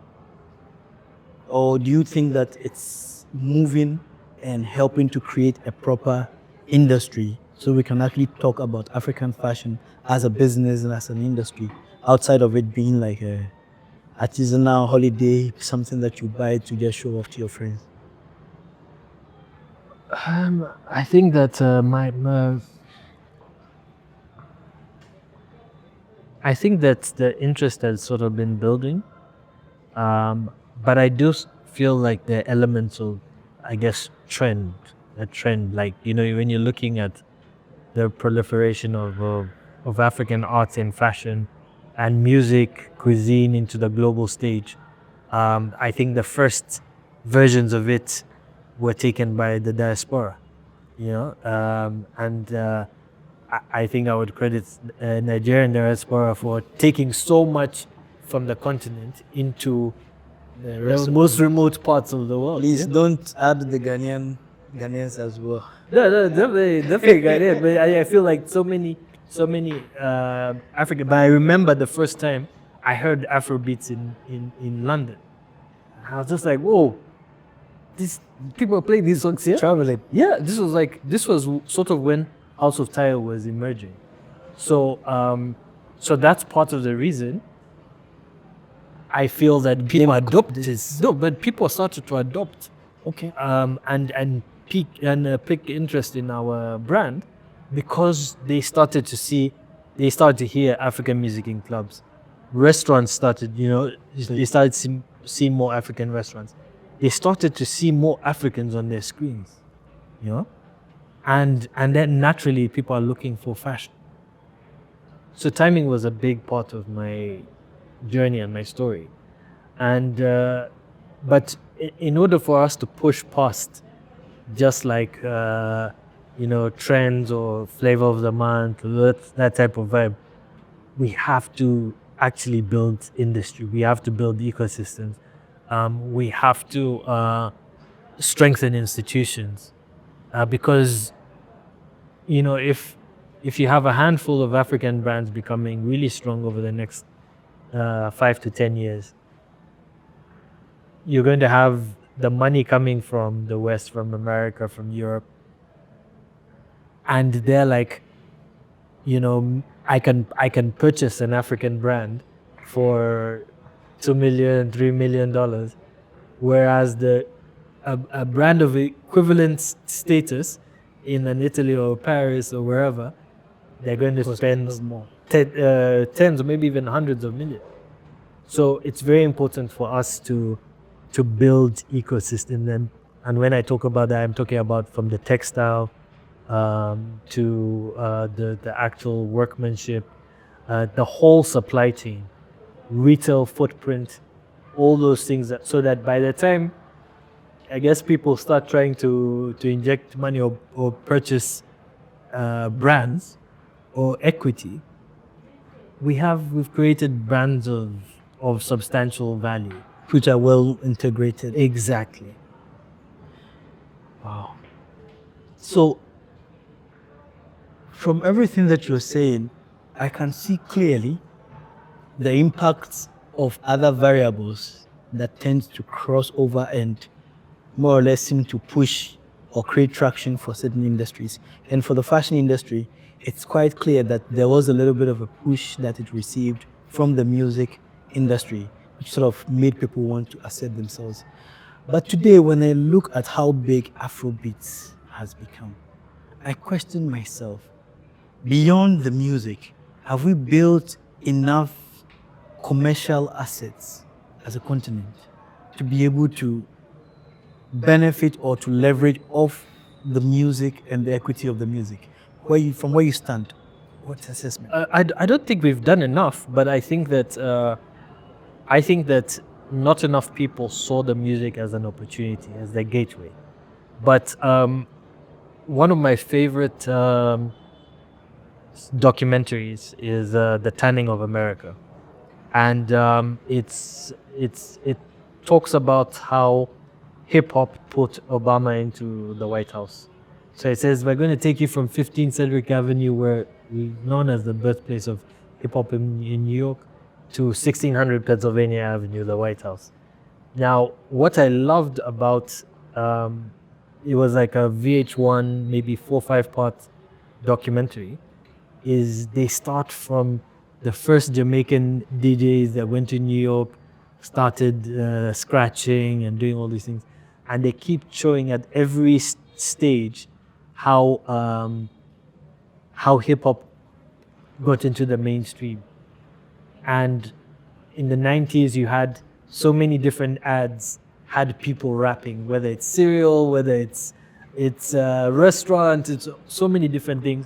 Or do you think that it's moving and helping to create a proper industry so we can actually talk about African fashion as a business and as an industry outside of it being like a artisanal holiday, something that you buy to just show off to your friends? I think that I think that the interest has sort of been building, but I do feel like there are elements of, I guess, a trend. Like when you're looking at the proliferation of African arts and fashion and music, cuisine into the global stage. I think the first versions of it were taken by the diaspora, and I think I would credit Nigerian diaspora for taking so much from the continent into the most remote parts of the world. Please don't add the Ghanaians as well. No, definitely Ghanaian. But I feel like so many African. But I remember the first time I heard Afro beats in London. I was just like, whoa, these people are playing these songs here. Traveling. Yeah, this was sort of when House of Taio was emerging. So so that's part of the reason I feel that people adopted this. No, but people started to adopt. Okay. And pick interest in our brand because they started to hear African music in clubs. Restaurants started, they started seeing more African restaurants. They started to see more Africans on their screens, and then naturally people are looking for fashion. So timing was a big part of my journey and my story, and but in order for us to push past just like trends or flavor of the month, that type of vibe, we have to actually build industry. We have to build ecosystems. We have to strengthen institutions because if you have a handful of African brands becoming really strong over the next 5 to 10 years, you're going to have the money coming from the West, from America, from Europe, and they're like, I can purchase an African brand for $2 million, $3 million, whereas a brand of equivalent status in an Italy or Paris or wherever, they're going to spend more, tens or maybe even hundreds of millions. So it's very important for us to build ecosystem. And when I talk about that, I'm talking about from the textile to the actual workmanship, the whole supply chain, retail footprint, all those things, so that by the time, I guess, people start trying to inject money or purchase brands or equity, we've created brands of substantial value. Which are well integrated. Exactly. Wow. So from everything that you're saying, I can see clearly the impacts of other variables that tend to cross over and more or less seem to push or create traction for certain industries. And for the fashion industry, it's quite clear that there was a little bit of a push that it received from the music industry, which sort of made people want to assert themselves. But today, when I look at how big Afrobeats has become, I question myself, beyond the music, have we built enough commercial assets as a continent to be able to benefit or to leverage off the music and the equity of the music? From where you stand, what's assessment? I don't think we've done enough, but I think that not enough people saw the music as an opportunity, as their gateway. But one of my favorite documentaries is The Tanning of America, and it talks about how hip hop put Obama into the White House. So it says, we're going to take you from 15 Cedric Avenue, where we're known as the birthplace of hip hop in New York, to 1600 Pennsylvania Avenue, the White House. Now, what I loved about it was like a VH1, maybe 4 or 5 part documentary, is they start from the first Jamaican DJs that went to New York, started scratching and doing all these things, and they keep showing at every stage how hip hop got into the mainstream. And in the 90s, you had so many different ads had people rapping, whether it's cereal, whether it's a restaurant, it's so many different things.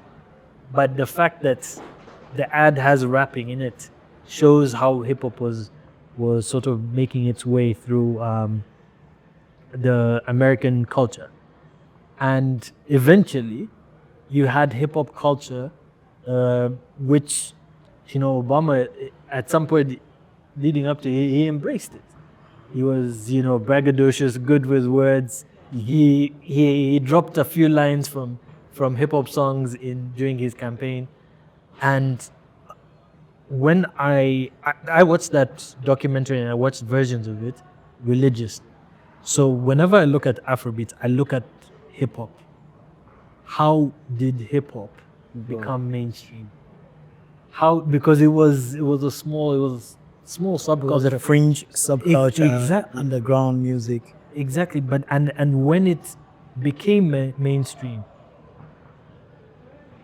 But the fact that the ad has rapping in it shows how hip hop was sort of making its way through the American culture. And eventually, you had hip hop culture, which, Obama, at some point leading up to it, he embraced it. He was, braggadocious, good with words. He dropped a few lines from hip hop songs during his campaign. And when I watched that documentary, and I watched versions of it religious. So whenever I look at Afrobeat, I look at hip hop. How did hip hop become mainstream? Because it was a small subculture. It was a fringe subculture, Exactly. underground music. Exactly, but and when it became mainstream,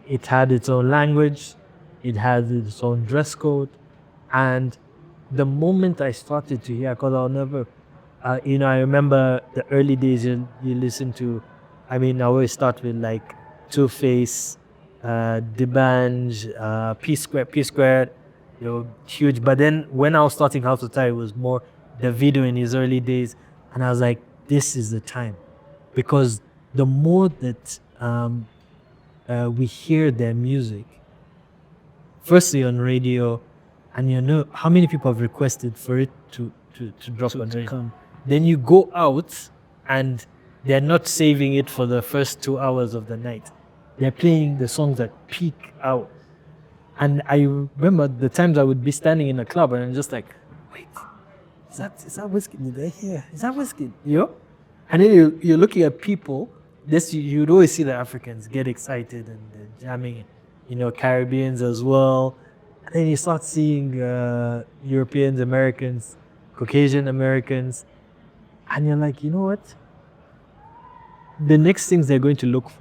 it had its own language, it had its own dress code, and the moment I started to hear, because I'll never, I remember the early days you listen to, I always start with like Two Face, D'banj, P Squared, huge. But then when I was starting House of Taio, it was more the video in his early days, and I was like, this is the time, because the more that we hear their music, firstly on radio, and how many people have requested for it to drop on radio. Come. Then you go out and they're not saving it for the first 2 hours of the night. They're playing the songs that peak out. And I remember the times I would be standing in a club and I'm just like, wait, is that whiskey? Did I hear? Is that whiskey? And then you're looking at people. You'd always see the Africans get excited and they're jamming, Caribbeans as well. And then you start seeing Europeans, Americans, Caucasian Americans, and you're like, you know what? The next things they're going to look for,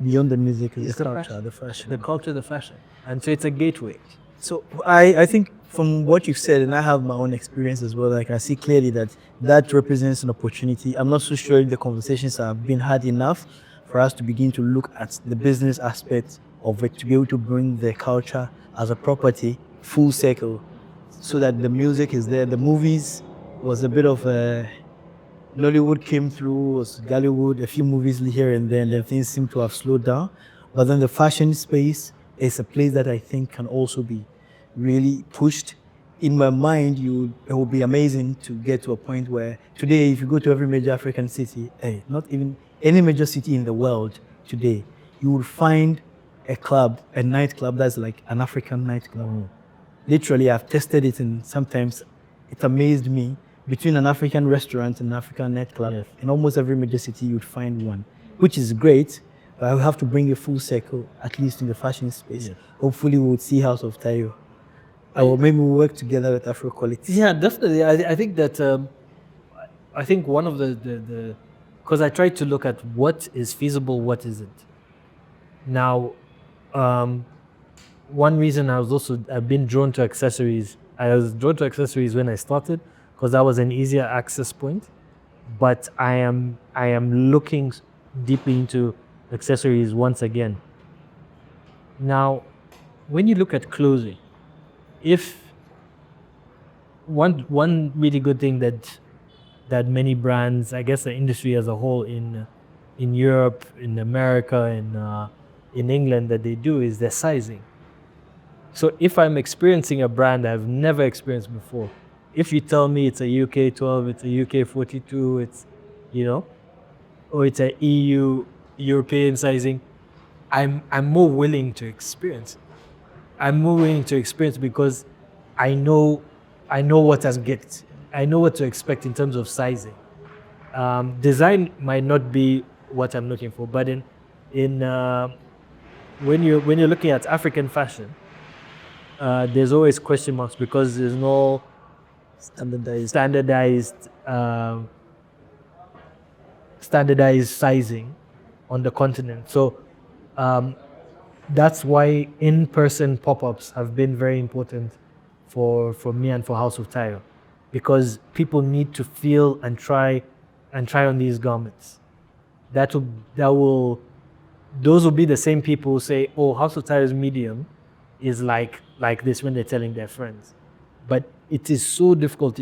Beyond the music is It's the the culture, fashion. the fashion. the culture, the fashion. And so it's a gateway. So I think from what you've said, and I have my own experience as well, like I see clearly that represents an opportunity. I'm not so sure if the conversations have been had enough for us to begin to look at the business aspect of it, to be able to bring the culture as a property full circle, so that the music is there. The movies was a bit of a Nollywood came through, was Gollywood, a few movies here and there, and then things seem to have slowed down. But then the fashion space is a place that I think can also be really pushed. In my mind, it would be amazing to get to a point where today, if you go to every major African city, not even any major city in the world today, you would find a nightclub that's like an African nightclub. Literally, I've tested it, and sometimes it amazed me. Between an African restaurant and an African nightclub, Yes. in almost every major city, you'd find one, which is great. But I will have to bring a full circle, at least in the fashion space. Yes. Hopefully, we would see House of Taio. Or maybe we'll work together with Afro Quality. Yeah, definitely. I think that I think one of the because I try to look at what is feasible, what isn't. Now, one reason I've been drawn to accessories. I was drawn to accessories when I started because that was an easier access point. But I am looking deeply into accessories once again. Now, when you look at clothing, if one really good thing that many brands, I guess the industry as a whole in Europe, in America, in England, that they do is their sizing. So if I'm experiencing a brand I've never experienced before, if you tell me it's a UK 12, it's a UK 42, it's, or it's a EU European sizing, I'm more willing to experience. I'm more willing to experience because I know what I get. I know what to expect in terms of sizing. Design might not be what I'm looking for, but when you're looking at African fashion, there's always question marks because there's no standardized sizing on the continent. So that's why in-person pop-ups have been very important for me and for House of Taio, because people need to feel and try on these garments. Those will be the same people who say, oh, House of Taio's medium is like this when they're telling their friends. But it is so difficult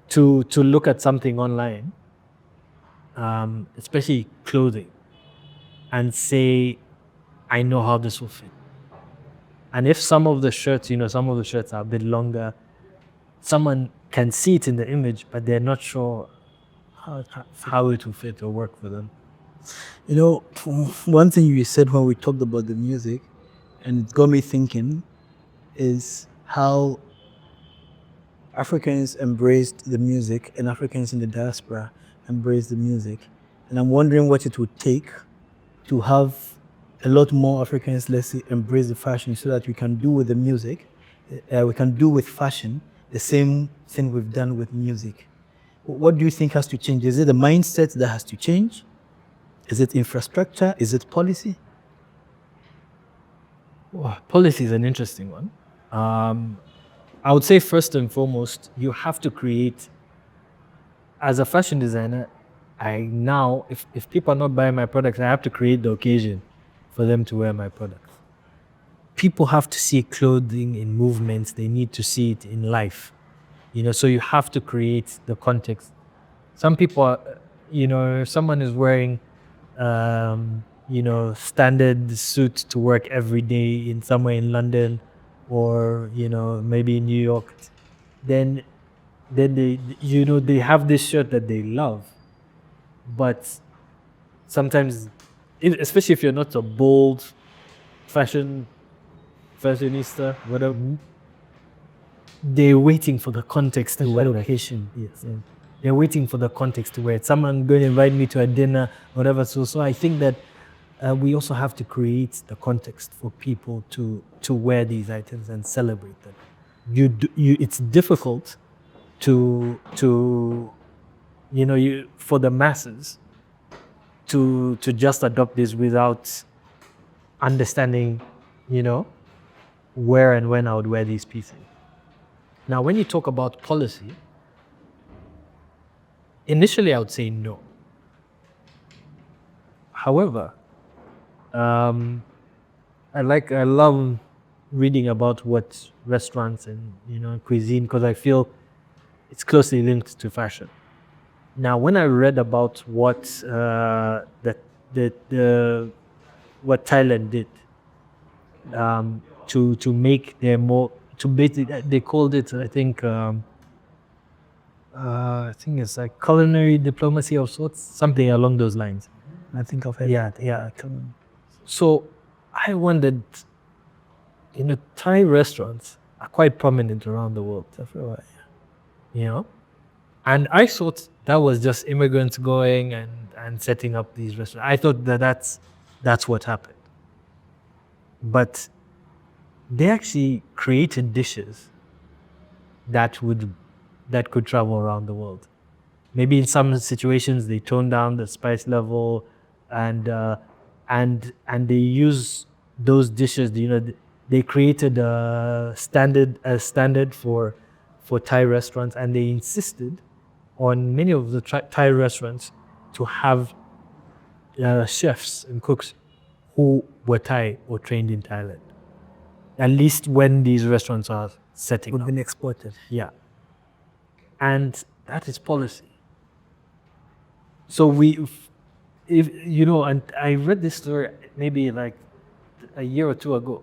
to look at something online, especially clothing, and say, I know how this will fit. And if some of the shirts are a bit longer, someone can see it in the image, but they're not sure how it will fit or work for them. One thing you said when we talked about the music, and it got me thinking, is how Africans embraced the music and Africans in the diaspora embraced the music. And I'm wondering what it would take to have a lot more Africans, let's say, embrace the fashion so that we can do with the music, we can do with fashion the same thing we've done with music. What do you think has to change? Is it the mindset that has to change? Is it infrastructure? Is it policy? Well, policy is an interesting one. I would say first and foremost, you have to create, as a fashion designer, if people are not buying my products, I have to create the occasion for them to wear my products. People have to see clothing in movements. They need to see it in life. So you have to create the context. Some people are, if someone is wearing, standard suit to work every day in somewhere in London or, maybe in New York, then they have this shirt that they love. But sometimes, especially if you're not a bold fashionista, whatever, they're waiting for the context to wear it. Yes. They're waiting for the context to wear it. Someone going to invite me to a dinner, whatever. So I think that we also have to create the context for people to wear these items and celebrate them. It's difficult for the masses to just adopt this without understanding, where and when I would wear these pieces. Now, when you talk about policy, initially I would say no. However, I love reading about what restaurants and cuisine, because I feel it's closely linked to fashion. Now, when I read about what what Thailand did to make their basically, they called it, I think it's like culinary diplomacy of sorts, something along those lines. I think I've heard. Yeah. So I wondered, Thai restaurants are quite prominent around the world, Everywhere. you know? And I thought that was just immigrants going and setting up these restaurants. I thought that's what happened. But they actually created dishes that could travel around the world. Maybe in some situations they tone down the spice level, and they use those dishes. They created a standard for Thai restaurants, and they insisted on many of the Thai restaurants to have chefs and cooks who were Thai or trained in Thailand. At least when these restaurants are setting Would up. been exported. Yeah. And that is policy. So and I read this story maybe like a year or two ago.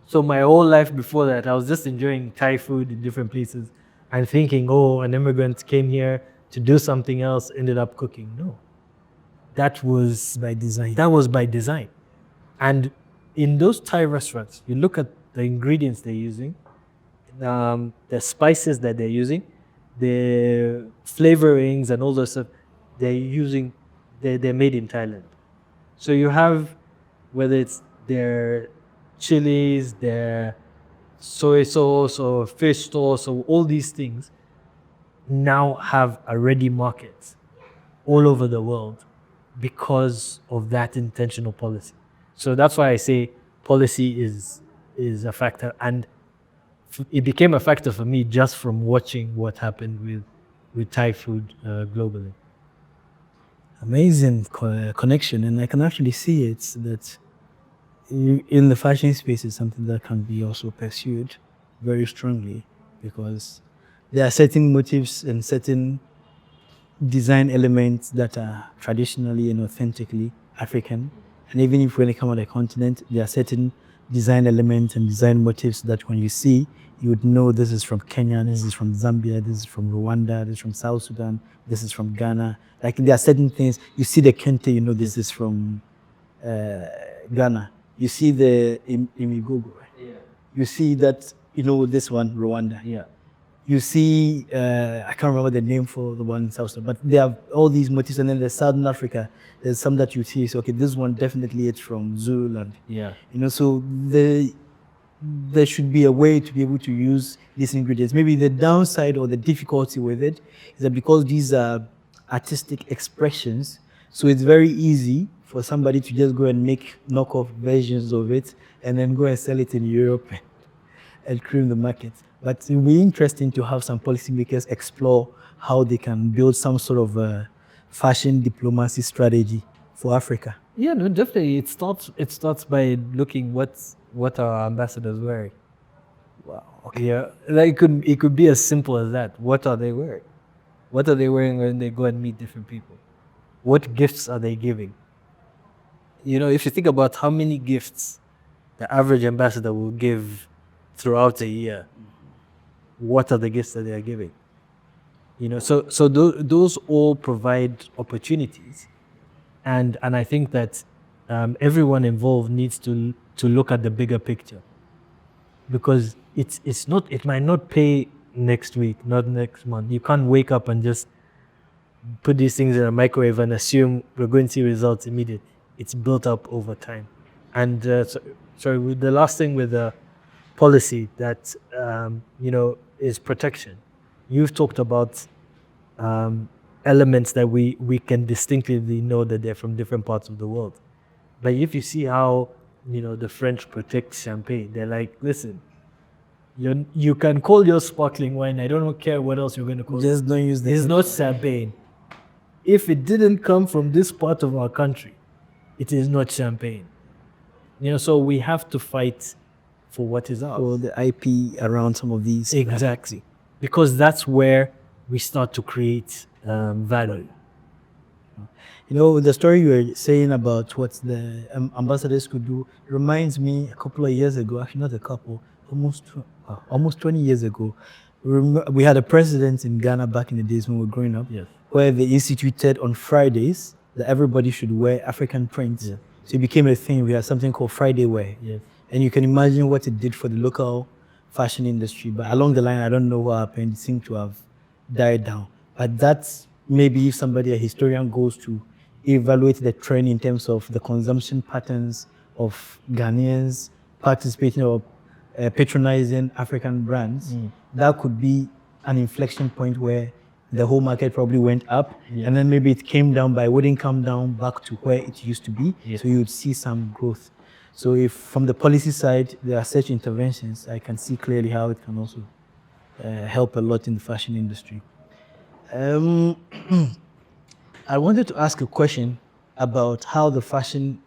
So my whole life before that, I was just enjoying Thai food in different places and thinking, oh, an immigrant came here to do something else, ended up cooking. No. That was By design. That was by design. And in those Thai restaurants, you look at the ingredients they're using, the spices that they're using, the flavorings and all those stuff they're using, they're made in Thailand. So you have, whether it's their chilies, their soy sauce or fish sauce or all these things now have a ready market all over the world because of that intentional policy. So that's why I say policy is a factor, and it became a factor for me just from watching what happened with Thai food globally. Amazing connection, and I can actually see it that in the fashion space is something that can be also pursued very strongly, because there are certain motifs and certain design elements that are traditionally and authentically African. And even if when they come on the continent, there are certain design elements and design motifs that when you see, you would know this is from Kenya, this is from Zambia, this is from Rwanda, this is from South Sudan, this is from Ghana. Like there are certain things, you see the kente, you know this is from Ghana. You see the imigogo. Yeah. You see that, you know this one, Rwanda. Yeah. You see, I can't remember the name for the one in South Sudan, but they have all these motifs. And then there's Southern Africa. There's some that you see. So, okay, this one definitely it's from Zululand. Yeah. So there should be a way to be able to use these ingredients. Maybe the downside or the difficulty with it is that because these are artistic expressions, so it's very easy for somebody to just go and make knockoff versions of it and then go and sell it in Europe and cream the market. But it will be interesting to have some policymakers explore how they can build some sort of a fashion diplomacy strategy for Africa. Yeah, no, definitely. It starts by looking what our ambassadors wearing. Wow. Okay. Yeah, like it could be as simple as that. What are they wearing? What are they wearing when they go and meet different people? What gifts are they giving? If you think about how many gifts the average ambassador will give throughout a year, what are the gifts that they are giving? So those all provide opportunities, and I think that everyone involved needs to look at the bigger picture, because it might not pay next week, not next month. You can't wake up and just put these things in a microwave and assume we're going to see results immediate. It's built up over time. And with the last thing with the policy that is protection. You've talked about elements that we can distinctively know that they're from different parts of the world. But if you see how the French protect champagne, they're like, listen, you can call your sparkling wine. I don't care what else you're going to call it. Just don't use It's not champagne. If it didn't come from this part of our country, it is not champagne. So we have to fight for what is ours. For the IP around some of these. Exactly. Because that's where we start to create value. The story you were saying about what the ambassadors could do reminds me a couple of years ago, actually not a couple, almost 20 years ago. We had a president in Ghana back in the days when we were growing up, Yes. where they instituted on Fridays that everybody should wear African prints. Yeah. So it became a thing. We had something called Friday wear. Yes. And you can imagine what it did for the local fashion industry. But along the line, I don't know what happened. It seemed to have died down. But that's maybe if somebody, a historian, goes to evaluate the trend in terms of the consumption patterns of Ghanaians participating or patronizing African brands, that could be an inflection point where the whole market probably went up, and then maybe it came down, but it wouldn't come down back to where it used to be. So you would see some growth. So if from the policy side there are such interventions, I can see clearly how it can also help a lot in the fashion industry. I wanted to ask a question about how the fashion,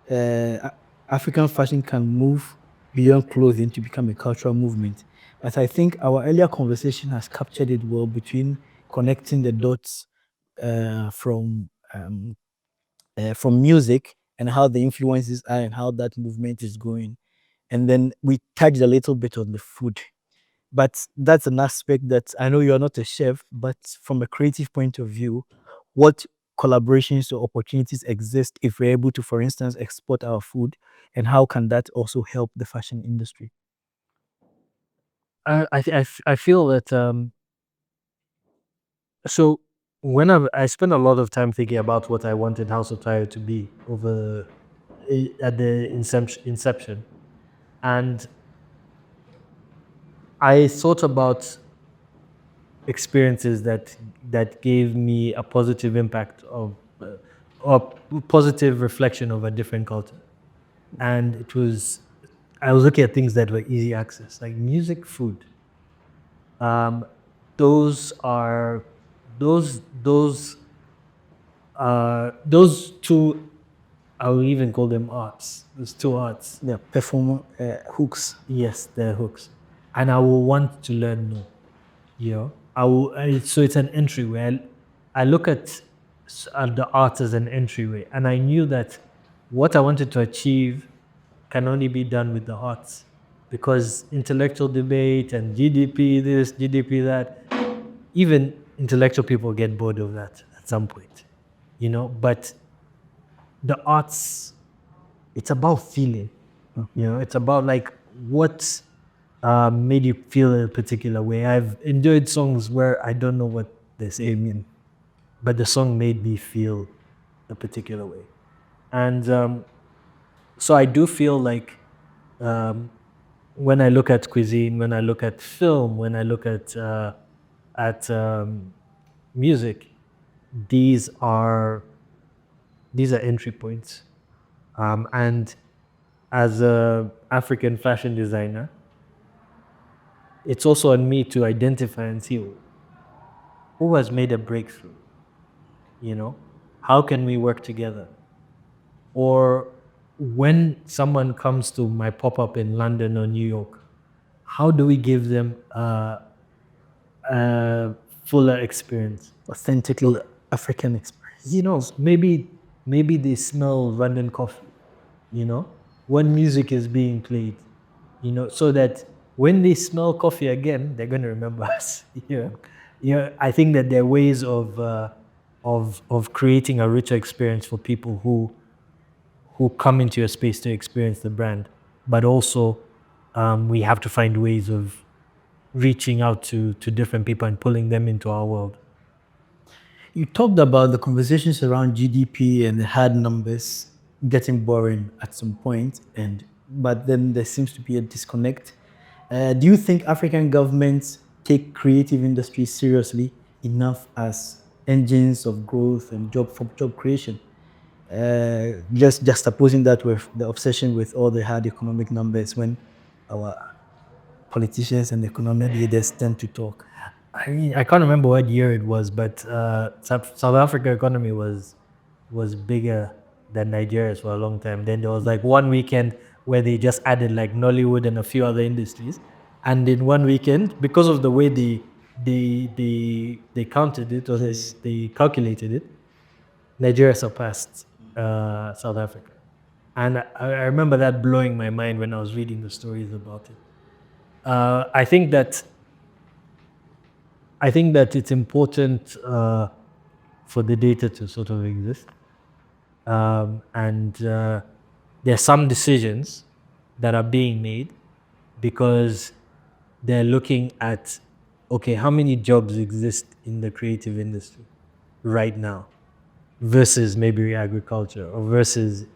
African fashion can move beyond clothing to become a cultural movement. But I think our earlier conversation has captured it well between connecting the dots from music and how the influences are and how that movement is going. And then we touched a little bit on the food. But that's an aspect that I know you're not a chef, but from a creative point of view, what collaborations or opportunities exist if we're able to, for instance, export our food, and how can that also help the fashion industry? I feel that so when I spent a lot of time thinking about what I wanted House of Taio to be over at the inception, and I thought about experiences that gave me a positive impact of or positive reflection of a different culture, and it was I was looking at things that were easy access, like music, food. Um, those are those those two, I will even call them arts. Those two arts. Yeah, performer hooks. Yes, they're hooks. And I will want to learn more. You know, so it's an entryway. I look at the art as an entryway, and I knew that what I wanted to achieve can only be done with the arts, because intellectual debate and GDP this, GDP that, even intellectual people get bored of that at some point, you know. But the arts, it's about feeling, you know. It's about like what made you feel a particular way. I've enjoyed songs where I don't know what they say mean, but the song made me feel a particular way. And so I do feel like um, when I look at cuisine, when I look at film, when I look at music, these are entry points. And as a African fashion designer, it's also on me to identify and see who has made a breakthrough. You know, how can we work together? Or when someone comes to my pop-up in London or New York, how do we give them a fuller experience? Authentically African experience. You know, maybe they smell London coffee, you know, when music is being played, you know, so that when they smell coffee again, they're going to remember us. I think that there are ways of creating a richer experience for people who come into your space to experience the brand, but also we have to find ways of reaching out to different people and pulling them into our world. You talked about the conversations around GDP and the hard numbers getting boring at some point, but then there seems to be a disconnect. Do you think African governments take creative industries seriously enough as engines of growth and job creation? Just juxtaposing that with the obsession with all the hard economic numbers when our politicians and economic leaders tend to talk. I mean, I can't remember what year it was, but South Africa economy was bigger than Nigeria's for a long time. Then there was like one weekend where they just added like Nollywood and a few other industries, and in one weekend, because of the way they counted it, or they calculated it, Nigeria surpassed South Africa. And I remember that blowing my mind when I was reading the stories about it. I think that it's important for the data to sort of exist. and there are some decisions that are being made because they're looking at, okay, how many jobs exist in the creative industry right now versus maybe agriculture or versus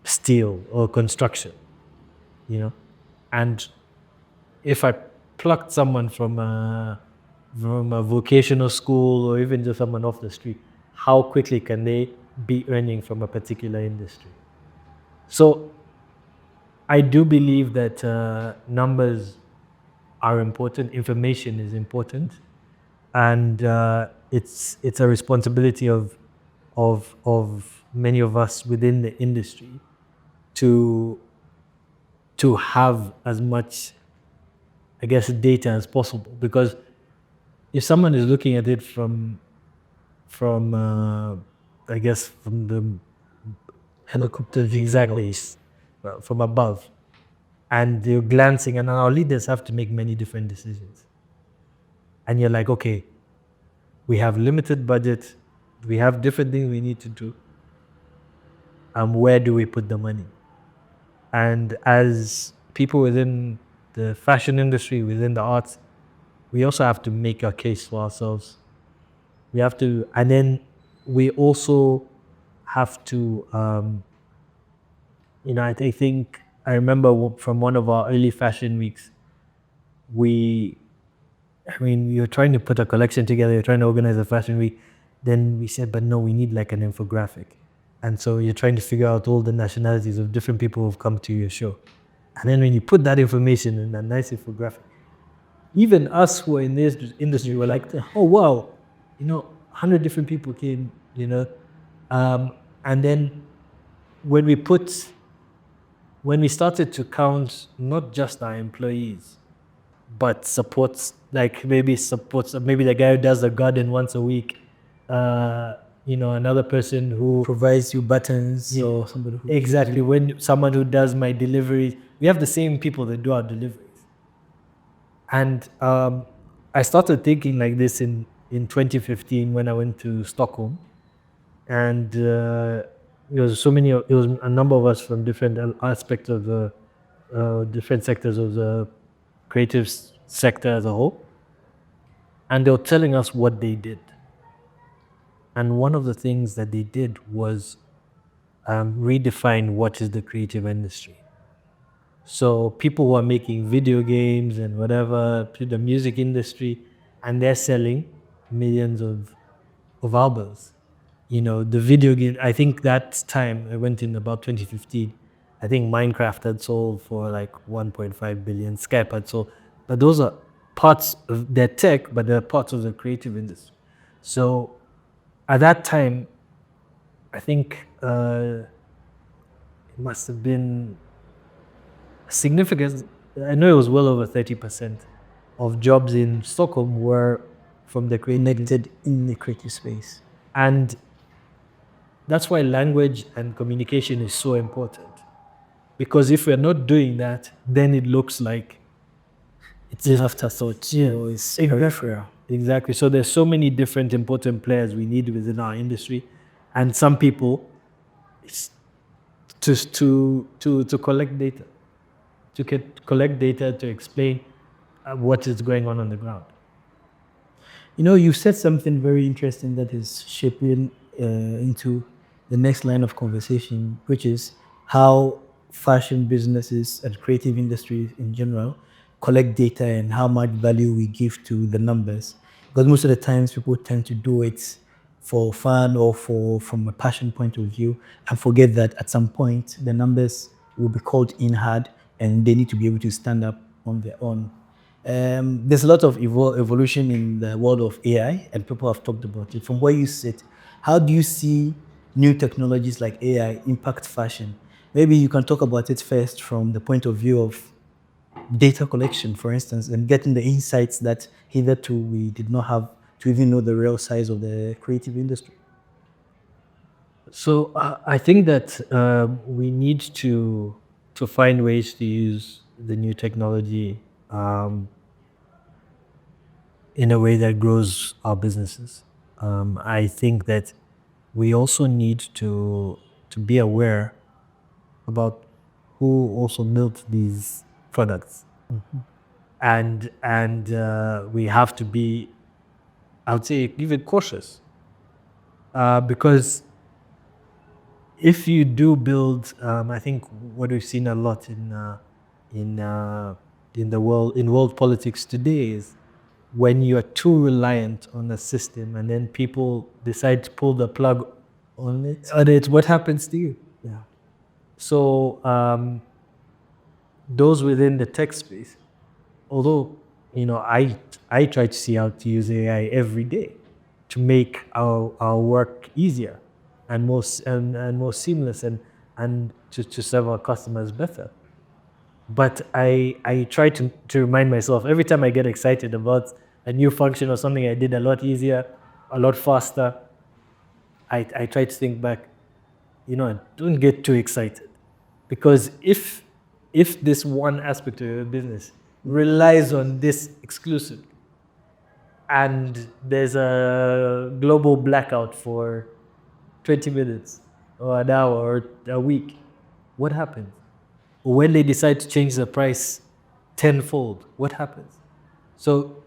steel or construction, you know? And if I plucked someone from a vocational school or even just someone off the street, how quickly can they be earning from a particular industry? So I do believe that numbers are important, information is important, and it's a responsibility of many of us within the industry to to have as much, I guess, data as possible. Because if someone is looking at it from I guess from the Helicopter view. exactly well, from above, and you're glancing, and our leaders have to make many different decisions, and you're like, okay, we have limited budget, we have different things we need to do, where do we put the money? And as people within the fashion industry, within the arts, we also have to make a case for ourselves. We have to, and then we also have to, I think I remember from one of our early fashion weeks, we, I mean, you're trying to put a collection together, you're trying to organize a fashion week. Then we said, but no, we need like an infographic. And so you're trying to figure out all the nationalities of different people who've come to your show. And then when you put that information in a nice infographic, even us who are in this industry were like, oh, wow, 100 different people came, and then when we started to count not just our employees, but supports, like maybe the guy who does the garden once a week, another person who Provides you buttons or somebody who exactly, when someone who does my deliveries, we have the same people that do our deliveries. And I started thinking like this in 2015 when I went to Stockholm, and it was a number of us from different aspects of the different sectors of the creative sector as a whole, and they were telling us what they did. And one of the things that they did was redefine what is the creative industry. So people who are making video games and whatever to the music industry, and they're selling millions of albums. The video game, I think that time I went in about 2015. I think Minecraft had sold for like 1.5 billion, Skype had sold. But those are parts of their tech, but they're parts of the creative industry. So at that time, I think it must have been significant. I know it was well over 30% of jobs in Stockholm were from the creative connected in the creative space. And that's why language and communication is so important. Because if we're not doing that, then it looks like It's an afterthought. Yeah, it's peripheral. exactly. So there's so many different important players we need within our industry, and some people, it's to collect data, collect data to explain what is going on the ground. You said something very interesting that is shaping into the next line of conversation, which is how fashion businesses and creative industries in general collect data and how much value we give to the numbers. Because most of the times people tend to do it for fun or from a passion point of view and forget that at some point the numbers will be called in hard and they need to be able to stand up on their own. There's a lot of evolution in the world of AI, and people have talked about it. From where you sit, how do you see new technologies like AI impact fashion? Maybe you can talk about it first from the point of view of data collection, for instance, and getting the insights that hitherto we did not have to even know the real size of the creative industry. So I think that we need to find ways to use the new technology in a way that grows our businesses. I think that we also need to be aware about who also built these products, and we have to be, I would say, even cautious, because if you do build, I think what we've seen a lot in in the world politics today is when you are too reliant on a system and then people decide to pull the plug on it, what happens to you? Yeah. So those within the tech space, although I try to see how to use AI every day to make our work easier and and more seamless and to serve our customers better. But I try to remind myself every time I get excited about a new function or something I did a lot easier, a lot faster. I try to think back, don't get too excited, because if this one aspect of your business relies on this exclusive and there's a global blackout for 20 minutes or an hour or a week, what happens? Or when they decide to change the price tenfold, what happens? So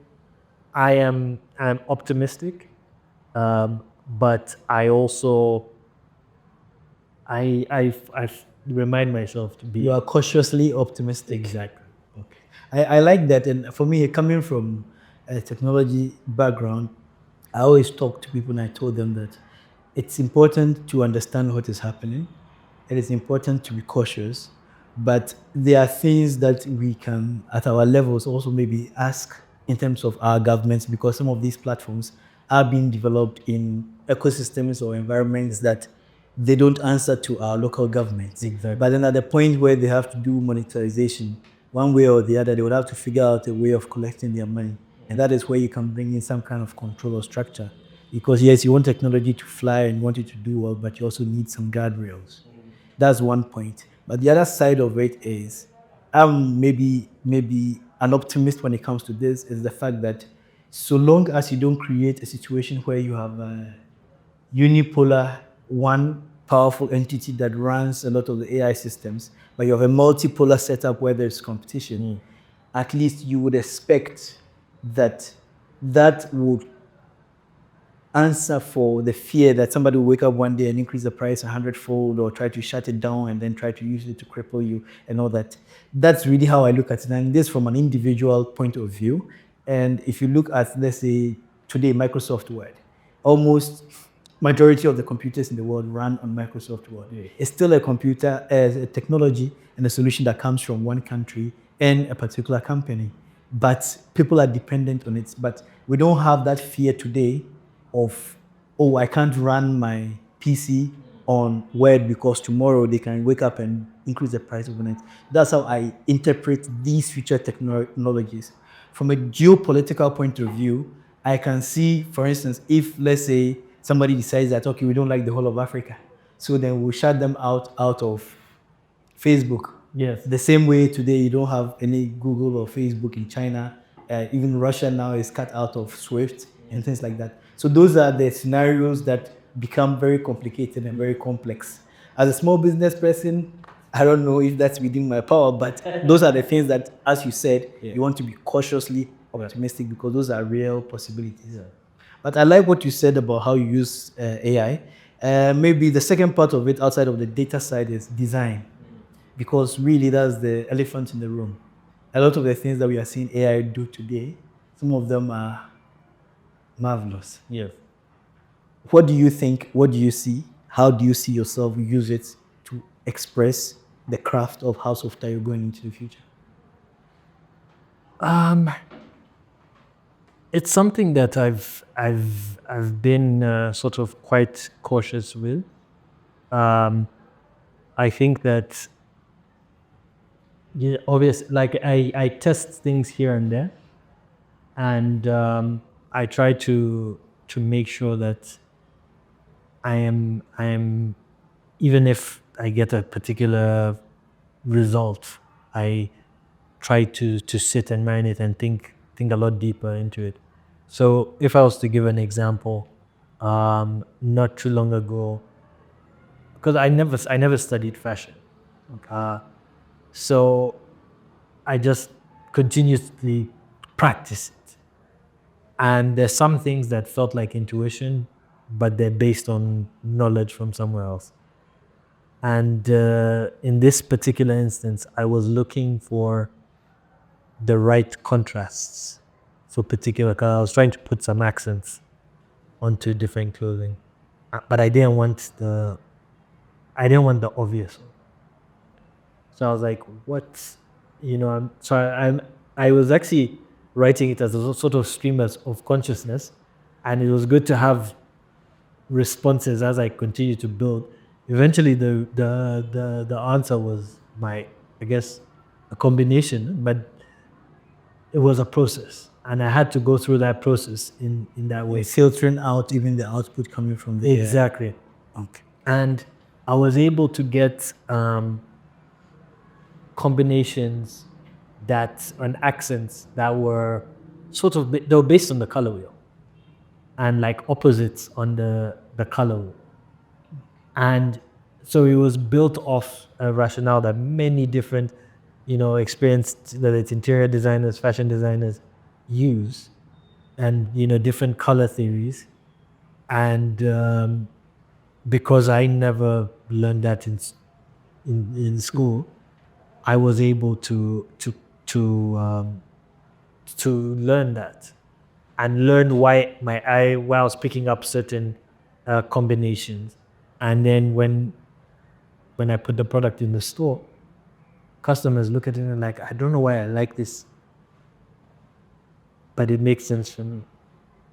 I'm optimistic, but I also I remind myself to be You are cautiously optimistic. exactly. Okay. I like that. And for me, coming from a technology background, I always talk to people and I told them that it's important to understand what is happening. It is important to be cautious, but there are things that we can, at our levels, also maybe ask in terms of our governments, because some of these platforms are being developed in ecosystems or environments that they don't answer to our local governments. Exactly. But then at the point where they have to do monetization, one way or the other, they would have to figure out a way of collecting their money. And that is where you can bring in some kind of control or structure. Because yes, you want technology to fly and you want it to do well, but you also need some guardrails. That's one point. But the other side of it is, I'm maybe an optimist when it comes to this, is the fact that so long as you don't create a situation where you have a unipolar, one powerful entity that runs a lot of the AI systems, but you have a multipolar setup where there's competition, at least you would expect that that would answer for the fear that somebody will wake up one day and increase the price 100-fold or try to shut it down and then try to use it to cripple you and all that. That's really how I look at it. And this from an individual point of view. And if you look at, let's say, today, Microsoft Word, almost majority of the computers in the world run on Microsoft Word. Yeah. It's still a computer, as a technology and a solution that comes from one country and a particular company. But people are dependent on it. But we don't have that fear today of, oh, I can't run my PC on Word because tomorrow they can wake up and increase the price overnight. That's how I interpret these future technologies. From a geopolitical point of view, I can see, for instance, if, let's say, somebody decides that, okay, we don't like the whole of Africa, so then we'll shut them out of Facebook. Yes. The same way today you don't have any Google or Facebook in China. Even Russia now is cut out of SWIFT and things like that. So those are the scenarios that become very complicated and very complex. As a small business person, I don't know if that's within my power, but those are the things that, as you said, you want to be cautiously optimistic because those are real possibilities. Yeah. But I like what you said about how you use AI. Maybe the second part of it, outside of the data side, is design. Because really that's the elephant in the room. A lot of the things that we are seeing AI do today, some of them are marvelous. Yes. What do you think? What do you see? How do you see yourself use it to express the craft of House of Taio going into the future? It's something that I've been sort of quite cautious with. I think that obviously, like I test things here and there, and I try to make sure that I am even if I get a particular result, I try to sit and marinate and think a lot deeper into it. So if I was to give an example, not too long ago, because I never studied fashion. So I just continuously practice it. And there's some things that felt like intuition, but they're based on knowledge from somewhere else. And in this particular instance, I was looking for the right contrasts for particular color. I was trying to put some accents onto different clothing, but I didn't want the obvious one. So I was like, what, I was actually writing it as a sort of stream of consciousness, and it was good to have responses as I continue to build. Eventually, the answer was I guess, a combination, but it was a process, and I had to go through that process in that way. Filtering out even the output coming from the Exactly. Okay. And I was able to get combinations and accents that were they were based on the color wheel, and like opposites on the color wheel. And so it was built off a rationale that many different, experienced, whether it's interior designers, fashion designers, use, and different color theories. And because I never learned that in school, I was able to learn that, and learn why I was picking up certain combinations. And then when I put the product in the store, customers look at it and like, I don't know why I like this, but it makes sense for me.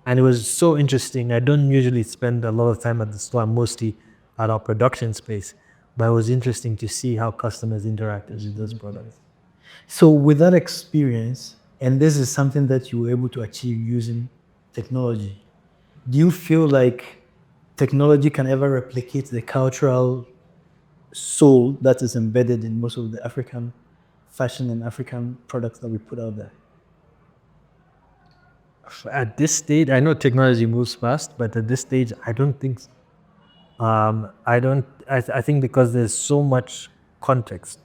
And it was so interesting. I don't usually spend a lot of time at the store. I'm mostly at our production space. But it was interesting to see how customers interacted with those products. So with that experience, and this is something that you were able to achieve using technology, do you feel like technology can ever replicate the cultural soul that is embedded in most of the African fashion and African products that we put out there? At this stage, I know technology moves fast, but at this stage, I don't think so. I don't. I think because there's so much context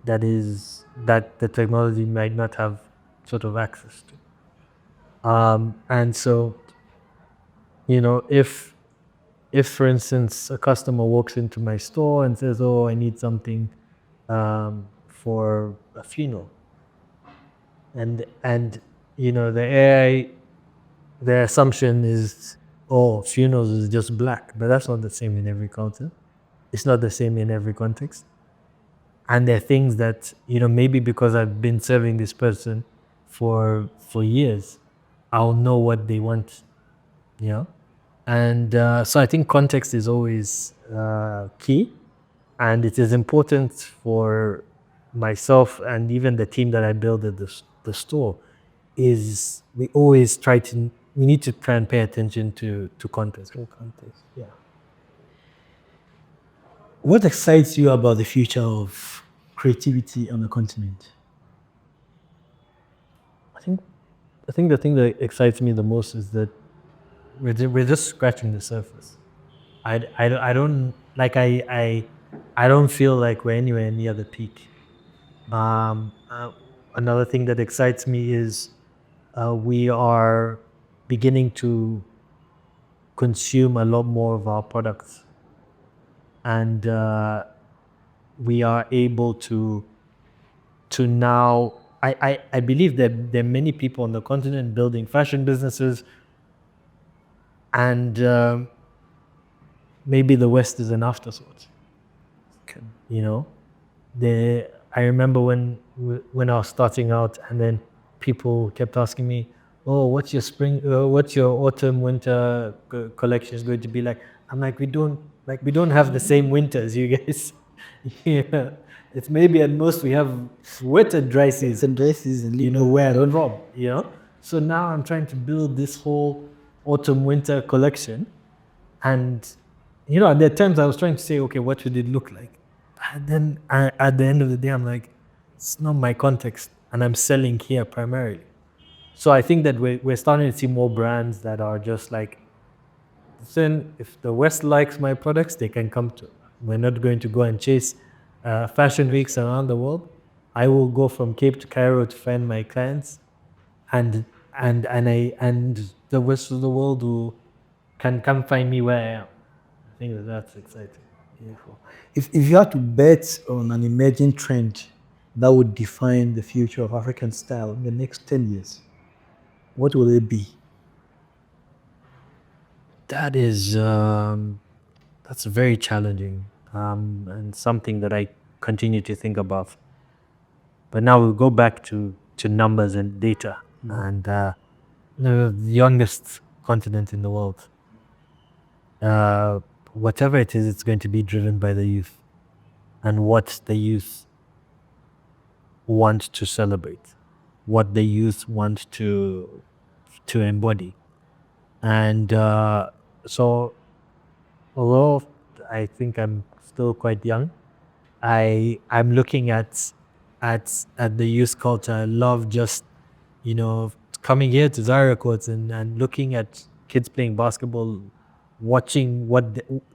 that the technology might not have sort of access to. And so, if for instance a customer walks into my store and says, "Oh, I need something for a funeral," and the AI, the assumption is, oh, funerals is just black, but that's not the same in every culture. It's not the same in every context. And there are things that, maybe because I've been serving this person for years, I'll know what they want, And so I think context is always key. And it is important for myself and even the team that I build at the store, is we need to try and pay attention to context. Yeah. What excites you about the future of creativity on the continent? I think the thing that excites me the most is that we're just scratching the surface. I don't feel like we're anywhere near the peak. Another thing that excites me is we are beginning to consume a lot more of our products, and we are able to now. I believe that there are many people on the continent building fashion businesses, and maybe the West is an afterthought. I remember when I was starting out, and then people kept asking me, "Oh, what's your autumn winter collection is going to be like?" I'm like, we don't have the same winters, you guys. Yeah, it's maybe at most we have wet and dry season. Some dresses and Where I don't rob. So now I'm trying to build this whole autumn winter collection, and there are times I was trying to say, okay, what would it look like? And then at the end of the day, I'm like, it's not my context, and I'm selling here primarily. So I think that we're starting to see more brands that are just like then if the West likes my products, they can come to. We're not going to go and chase fashion weeks around the world. I will go from Cape to Cairo to find my clients, and and the rest of the world will can come find me where I am. I think that's exciting. Beautiful. If you had to bet on an emerging trend that would define the future of African style in the next 10 years, what will it be? That is that's very challenging and something that I continue to think about. But now we'll go back to numbers and data and the youngest continent in the world. Whatever it is, it's going to be driven by the youth and what the youth want to celebrate, what the youth want to embody. And so, although I think I'm still quite young, I'm looking at the youth culture. I love just coming here to Zaria Courts and looking at kids playing basketball, watching what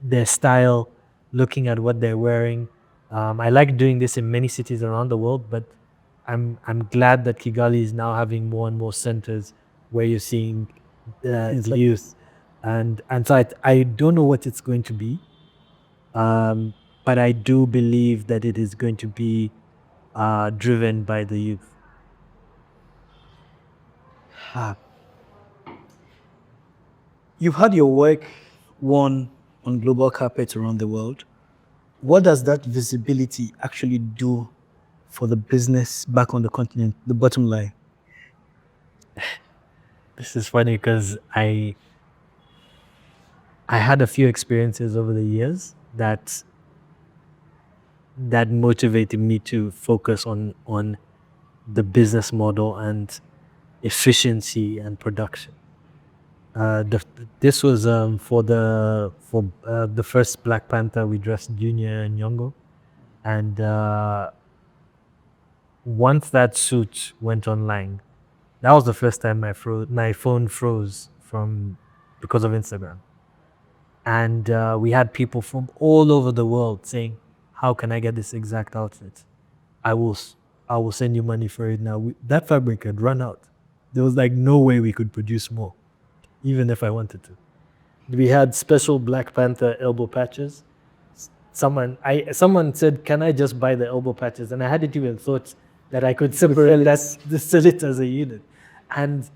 their style, looking at what they're wearing. I like doing this in many cities around the world, but I'm glad that Kigali is now having more and more centers where you're seeing youth, and so I don't know what it's going to be, but I do believe that it is going to be driven by the youth. You've had your work worn on global carpets around the world. What does that visibility actually do for the business back on the continent, the bottom line? This is funny because I had a few experiences over the years that motivated me to focus on the business model and efficiency and production. This was for the first Black Panther. We dressed Junior and Nyong'o, and once that suit went online, that was the first time my phone froze because of Instagram. And we had people from all over the world saying, "How can I get this exact outfit? I will send you money for it now." That fabric had run out. There was like no way we could produce more, even if I wanted to. We had special Black Panther elbow patches. Someone said, "Can I just buy the elbow patches?" And I hadn't even thought that I could sell it as a unit. And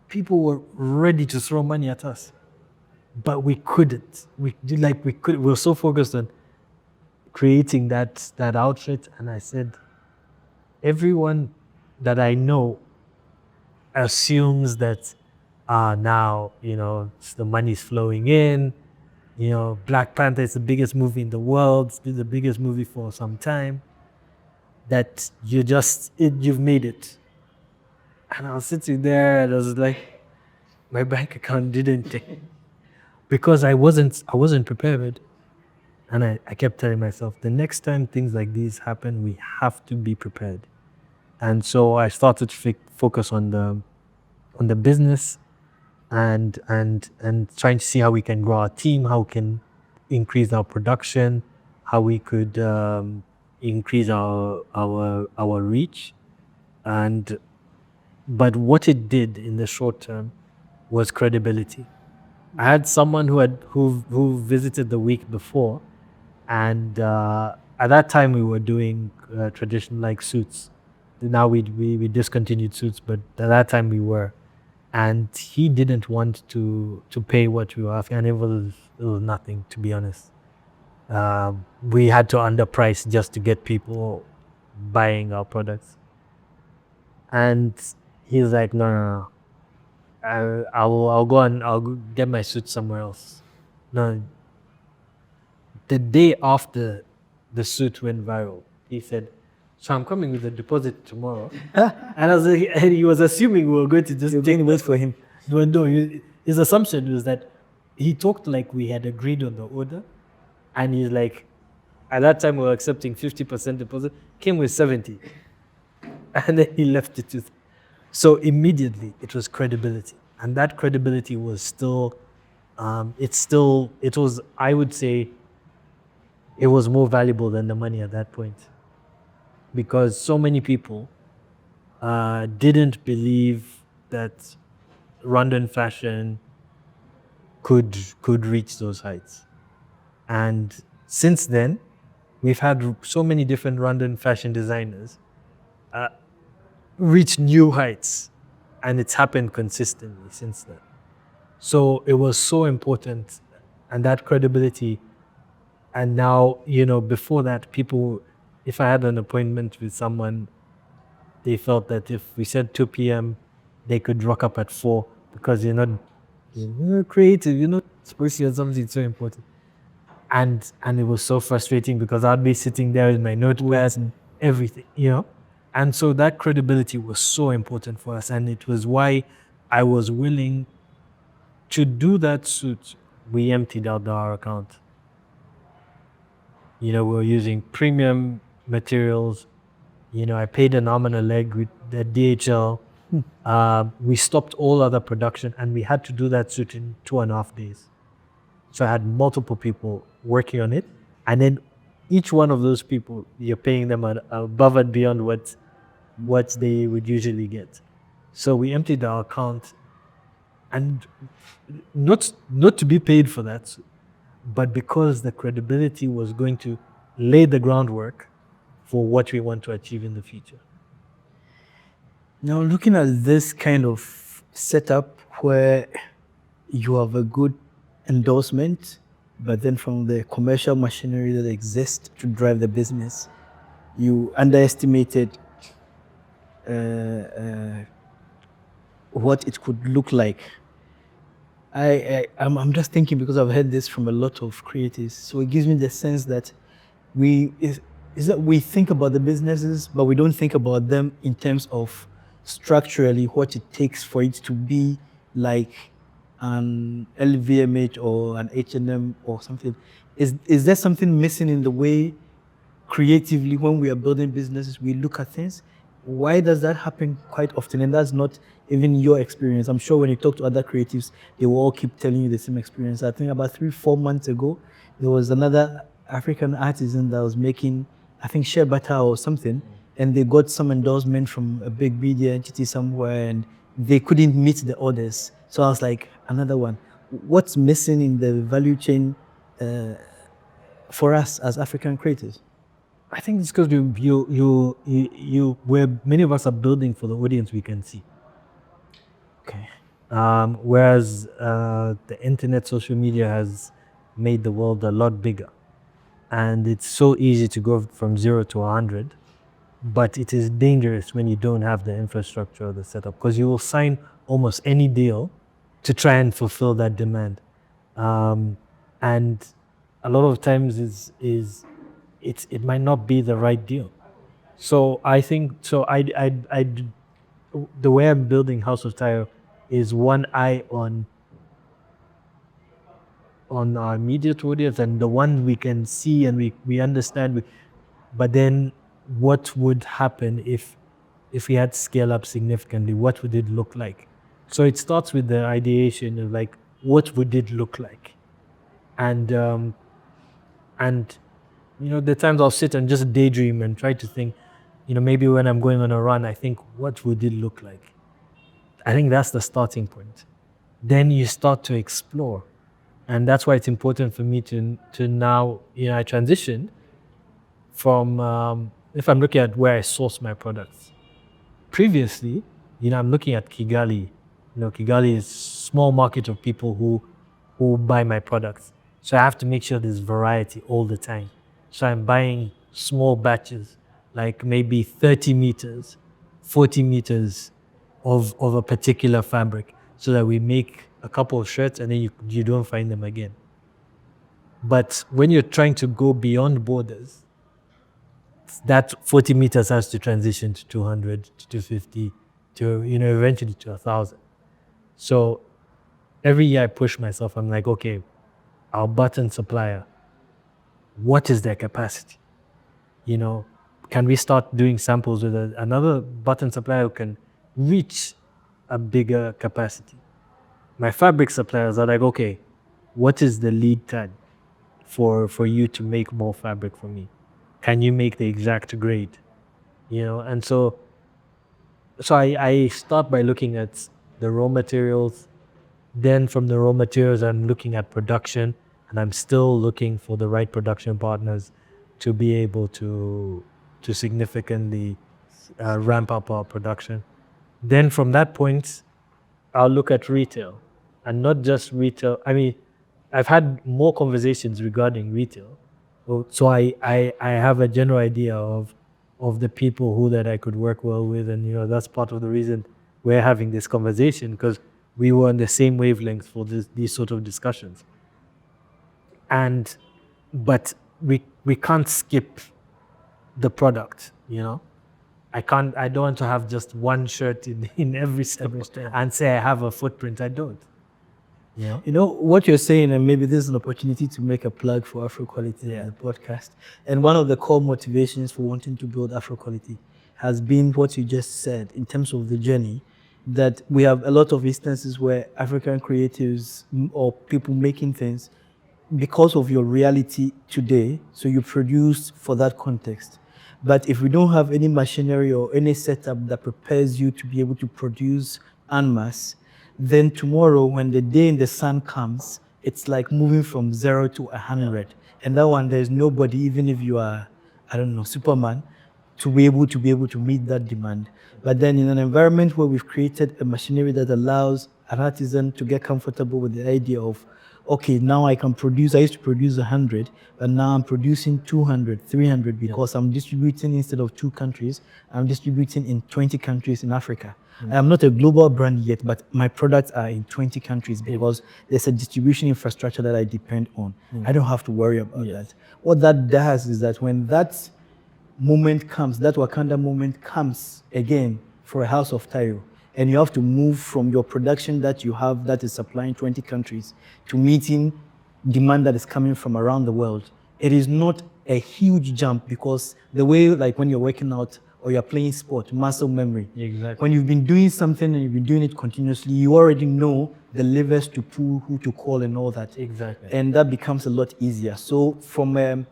people were ready to throw money at us, but we couldn't. We were so focused on creating that outfit. And I said, everyone that I know assumes that now the money's flowing in. Black Panther is the biggest movie in the world. It's been the biggest movie for some time. That you've made it. And I was sitting there and I was like, my bank account didn't take, because I wasn't prepared. And I kept telling myself, the next time things like these happen, we have to be prepared. And so I started to focus on the business and trying to see how we can grow our team, how we can increase our production, how we could increase our reach. But what it did in the short term was credibility. I had someone who visited the week before, and at that time we were doing traditional like suits. Now we discontinued suits, but at that time we were, and he didn't want to pay what we were asking, and it was nothing, to be honest. We had to underprice just to get people buying our products, and he's like, no. I'll go and I'll get my suit somewhere else. No. The day after the suit went viral, he said, "So I'm coming with a deposit tomorrow." And I was like, and he was assuming we were going to just take wait for him. No, his assumption was that he talked like we had agreed on the order, and he's like, at that time we were accepting 50% deposit, came with 70, and then he left it with. So immediately it was credibility, and that credibility was still it was, I would say, it was more valuable than the money at that point, because so many people didn't believe that London fashion could reach those heights. And since then, we've had so many different London fashion designers reach new heights, and it's happened consistently since then. So it was so important, and that credibility. And now, before that, people, if I had an appointment with someone, they felt that if we said 2 p.m., they could rock up at 4 because you're not creative, you're not supposed to have something so important. And it was so frustrating because I'd be sitting there with my notepads and everything. And so that credibility was so important for us. And it was why I was willing to do that suit. We emptied out our account. We were using premium materials. I paid an arm and a leg with the DHL. We stopped all other production, and we had to do that suit in 2.5 days. So I had multiple people working on it, and then each one of those people, you're paying them above and beyond what they would usually get. So we emptied our account, and not to be paid for that, but because the credibility was going to lay the groundwork for what we want to achieve in the future. Now, looking at this kind of setup where you have a good endorsement, but then from the commercial machinery that exists to drive the business, you underestimated what it could look like. I'm just thinking, because I've heard this from a lot of creatives, so it gives me the sense that is that we think about the businesses, but we don't think about them in terms of structurally what it takes for it to be like an LVMH or an H&M or something. Is there something missing in the way creatively when we are building businesses we look at things? Why does that happen quite often? And that's not even your experience. I'm sure when you talk to other creatives, they will all keep telling you the same experience. I think about 3-4 months ago, there was another African artisan that was making, I think, shea butter or something, and they got some endorsement from a big media entity somewhere, and they couldn't meet the orders. So I was like, another one. What's missing in the value chain for us as African creators? I think it's because where many of us are building for the audience we can see. Okay. Whereas the internet, social media has made the world a lot bigger. And it's so easy to go from 0 to 100, but it is dangerous when you don't have the infrastructure or the setup, because you will sign almost any deal to try and fulfill that demand. And a lot of times it might not be the right deal. So I think, the way I'm building House of Taio is one eye on our immediate audience and the one we can see and we understand. But then what would happen if we had to scale up significantly? What would it look like? So it starts with the ideation of like, what would it look like? And the times I'll sit and just daydream and try to think, maybe when I'm going on a run, I think, what would it look like? I think that's the starting point. Then you start to explore. And that's why it's important for me to now, I transitioned from, if I'm looking at where I source my products. Previously, I'm looking at Kigali. Kigali is a small market of people who buy my products. So I have to make sure there's variety all the time. So I'm buying small batches, like maybe 30 meters, 40 meters of a particular fabric, so that we make a couple of shirts and then you don't find them again. But when you're trying to go beyond borders, that 40 meters has to transition to 200, to 250, to, eventually to 1,000. So every year I push myself. I'm like, okay, our button supplier, what is their capacity? Can we start doing samples with another button supplier who can reach a bigger capacity? My fabric suppliers are like, okay, what is the lead time for you to make more fabric for me? Can you make the exact grade? And so I start by looking at the raw materials. Then from the raw materials, I'm looking at production, and I'm still looking for the right production partners to be able to significantly ramp up our production. Then from that point, I'll look at retail, and not just retail. I mean, I've had more conversations regarding retail, so I have a general idea of the people who that I could work well with, and that's part of the reason we're having this conversation, because we were on the same wavelength for these sort of discussions. But we can't skip the product. I don't want to have just one shirt in every store and say I have a footprint. I don't. What you're saying, and maybe this is an opportunity to make a plug for Afro Quality in the podcast. And one of the core motivations for wanting to build Afro Quality has been what you just said in terms of the journey, that we have a lot of instances where African creatives or people making things because of your reality today, so you produce for that context. But if we don't have any machinery or any setup that prepares you to be able to produce en masse, then tomorrow when the day in the sun comes, it's like moving from 0 to 100. And that one, there's nobody, even if you are, I don't know, Superman, to be able to meet that demand. But then in an environment where we've created a machinery that allows an artisan to get comfortable with the idea of, okay, now I can produce, I used to produce 100, but now I'm producing 200, 300 because I'm distributing instead of 2 countries, I'm distributing in 20 countries in Africa. I am not a global brand yet, but my products are in 20 countries because there's a distribution infrastructure that I depend on. I don't have to worry about that. What that does is that when that moment comes, that Wakanda moment comes again for a House of Taio, and you have to move from your production that you have that is supplying 20 countries to meeting demand that is coming from around the world, it is not a huge jump, because the way, like when you're working out or you're playing sport, muscle memory. Exactly. When you've been doing something and you've been doing it continuously, you already know the levers to pull, who to call and all that. Exactly. And that becomes a lot easier. So from a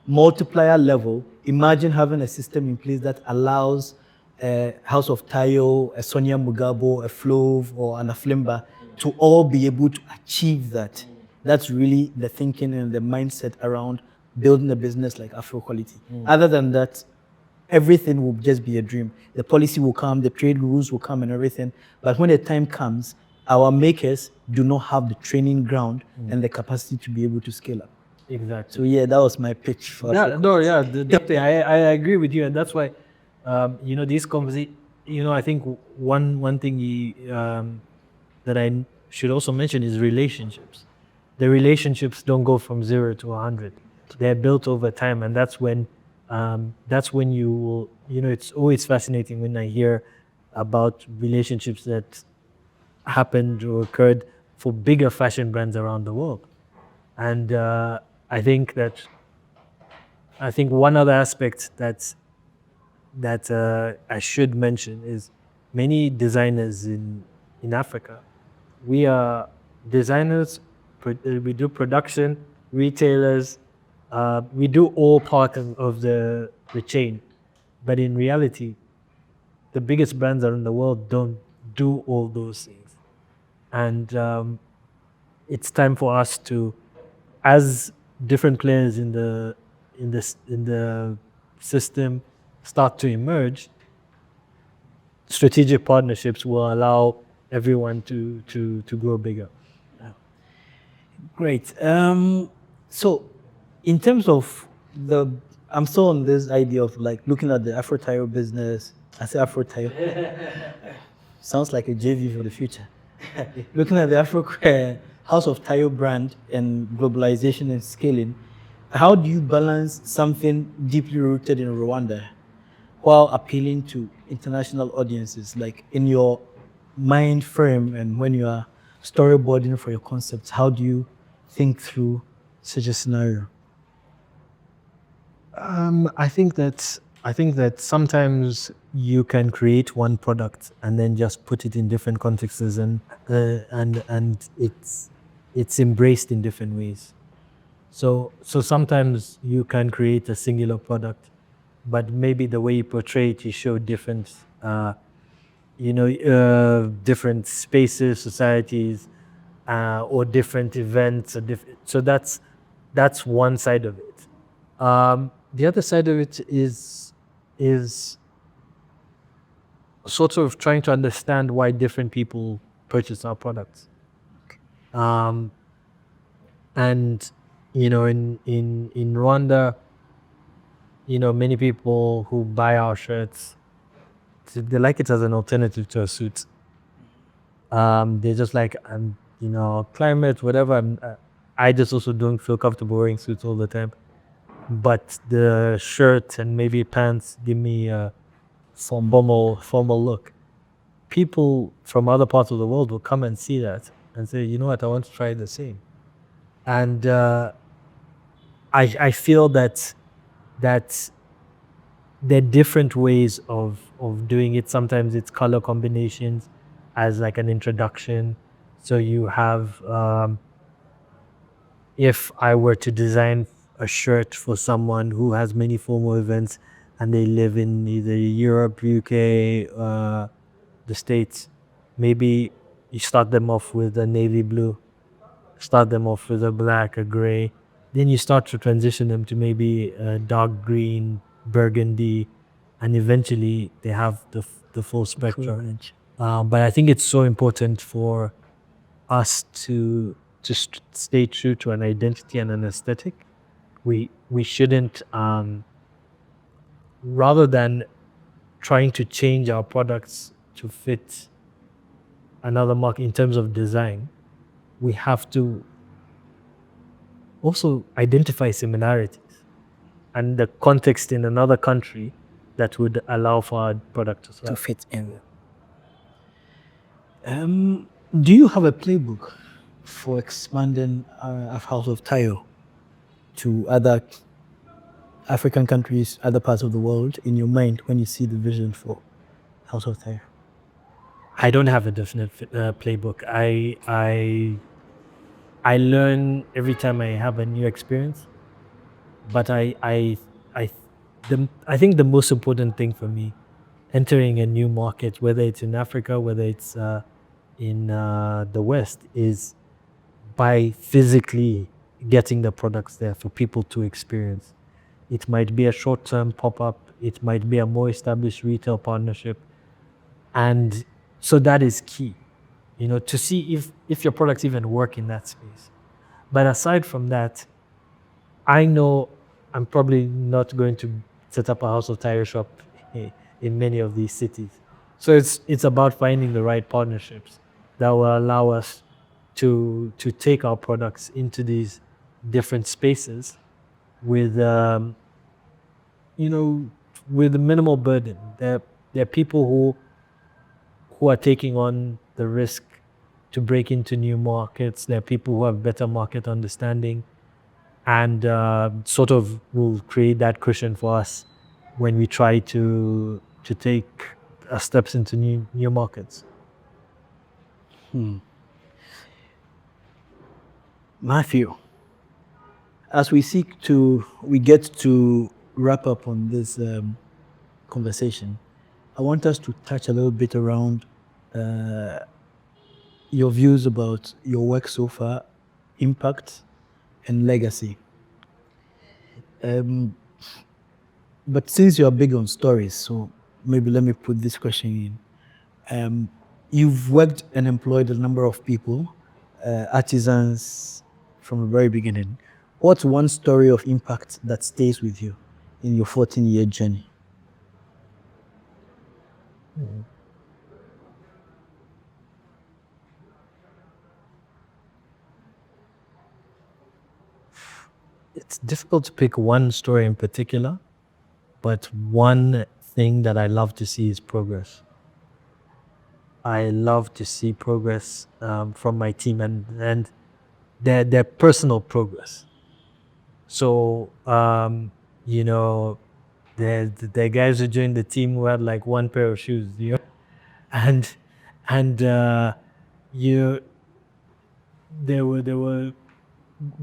multiplier level, imagine having a system in place that allows a House of Taio, a Sonia Mugabo, a Flove, or an Aflimba to all be able to achieve that. That's really the thinking and the mindset around building a business like Afro Quality. Other than that, everything will just be a dream. The policy will come, the trade rules will come and everything. But when the time comes, our makers do not have the training ground and the capacity to be able to scale up. Exactly. So yeah, that was my pitch for Definitely. I agree with you, and that's why, these conversations. I think one thing that I should also mention is relationships. The relationships don't go from 0 to 100. They're built over time, and that's when you will. It's always fascinating when I hear about relationships that happened or occurred for bigger fashion brands around the world, and I think one other aspect that I should mention is many designers in Africa. We are designers. We do production, retailers. We do all part of the chain, but in reality, the biggest brands around the world don't do all those things, and it's time for us to, as different players in the system start to emerge, strategic partnerships will allow everyone to grow bigger. Great. So in terms of I'm still on this idea of like looking at the Afro Taio business. I say Afro Taio. Sounds like a JV for the future. Looking at the House of Taio brand and globalization and scaling, how do you balance something deeply rooted in Rwanda while appealing to international audiences? Like in your mind frame and when you are storyboarding for your concepts, how do you think through such a scenario? I think that sometimes you can create one product and then just put it in different contexts, and it's embraced in different ways. So sometimes you can create a singular product, but maybe the way you portray it, you show different, different spaces, societies, or different events. So that's one side of it. The other side of it is sort of trying to understand why different people purchase our products. Um, and in Rwanda, many people who buy our shirts, they like it as an alternative to a suit. They're just like, climate, whatever. I just also don't feel comfortable wearing suits all the time. But the shirt and maybe pants give me a formal look. People from other parts of the world will come and see that and say, you know what, I want to try the same. And I feel that there are different ways of doing it. Sometimes it's color combinations as like an introduction. So you have, if I were to design a shirt for someone who has many formal events and they live in either Europe, UK, the States, maybe you start them off with a navy blue, start them off with a black, a gray. Then you start to transition them to maybe a dark green, burgundy, and eventually they have the full spectrum. But I think it's so important for us to stay true to an identity and an aesthetic. We shouldn't, rather than trying to change our products to fit another market in terms of design, we have to also identify similarities and the context in another country that would allow for our product to fit in. Do you have a playbook for expanding House of Taio to other African countries, other parts of the world in your mind when you see the vision for House of Taio? I don't have a definite playbook. I learn every time I have a new experience, but I think the most important thing for me, entering a new market, whether it's in Africa, whether it's in the West, is by physically getting the products there for people to experience. It might be a short-term pop-up, it might be a more established retail partnership, and so that is key, to see if your products even work in that space. But aside from that, I know I'm probably not going to set up a House of Tire shop in many of these cities. So it's about finding the right partnerships that will allow us to take our products into these different spaces with with a minimal burden. There are people who are taking on the risk to break into new markets. There are people who have better market understanding and sort of will create that cushion for us when we try to take steps into new markets. Matthew, as we get to wrap up on this conversation, I want us to touch a little bit around your views about your work so far, impact, and legacy. But since you are big on stories, so maybe let me put this question in. You've worked and employed a number of people, artisans from the very beginning. What's one story of impact that stays with you in your 14-year journey? It's difficult to pick one story in particular, but one thing that I love to see is progress. I love to see progress from my team and their personal progress. So, the guys who joined the team who had like one pair of shoes, and you they were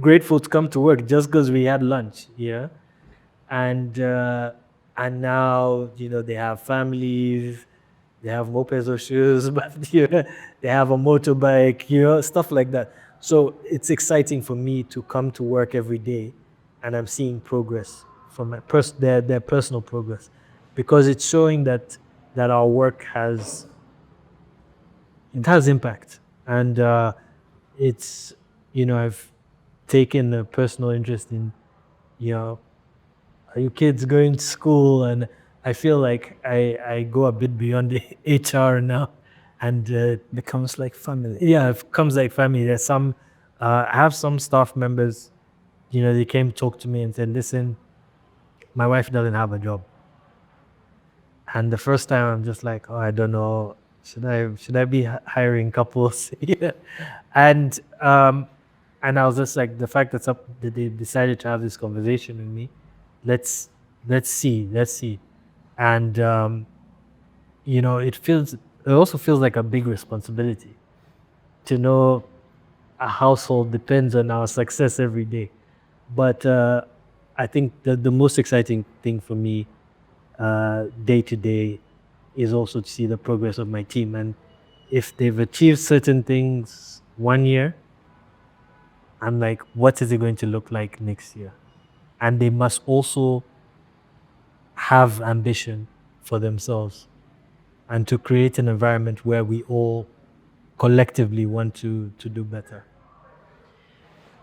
grateful to come to work just because we had lunch. Yeah, and now they have families, they have mopeds or shoes, but they have a motorbike, stuff like that. So it's exciting for me to come to work every day, and I'm seeing progress from their personal progress, because it's showing that our work has impact, and it's I've taken a personal interest in you know are you kids going to school? And I feel like I go a bit beyond the HR now, and Becomes like family. yeah, it comes like family. There's some I have some staff members, they came talk to me and said, listen, my wife doesn't have a job. And the first time I'm just like, oh, I don't know, should I be hiring couples? Yeah. And and I was just like, the fact that they decided to have this conversation with me, let's let's see. And it also feels like a big responsibility to know a household depends on our success every day. But I think the most exciting thing for me day to day is also to see the progress of my team. And if they've achieved certain things one year, I'm like, what is it going to look like next year? And they must also have ambition for themselves, and to create an environment where we all collectively want to do better.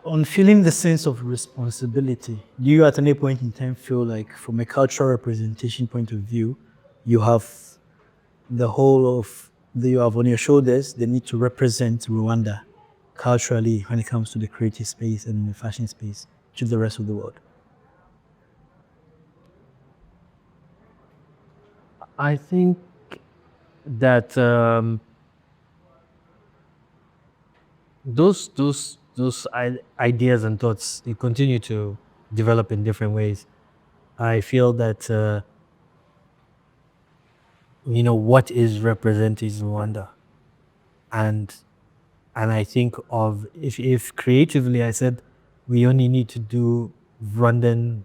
On feeling the sense of responsibility, do you at any point in time feel like, from a cultural representation point of view, you have the whole of you have on your shoulders the need to represent Rwanda culturally when it comes to the creative space and the fashion space to the rest of the world? I think that those ideas and thoughts, they continue to develop in different ways. I feel that what is representing Rwanda, and I think of, if creatively I said we only need to do Rwandan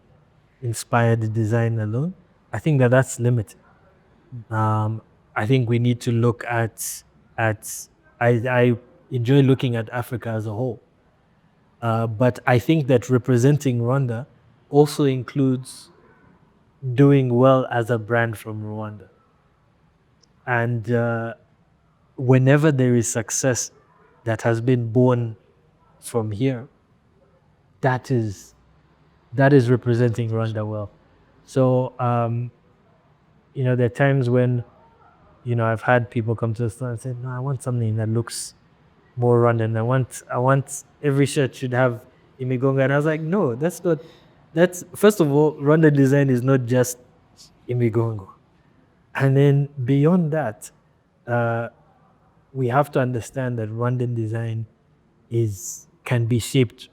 inspired design alone, I think that's limited. I think we need to look at I enjoy looking at Africa as a whole, but I think that representing Rwanda also includes doing well as a brand from Rwanda. And whenever there is success that has been born from here, that is representing Rwanda well. So there are times when I've had people come to the store and say, no, I want something that looks more Rwandan. I want every shirt should have Imigonga. And I was like, no, that's first of all, Rwandan design is not just Imigongo. And then beyond that, uh, we have to understand that Rwandan design can be shaped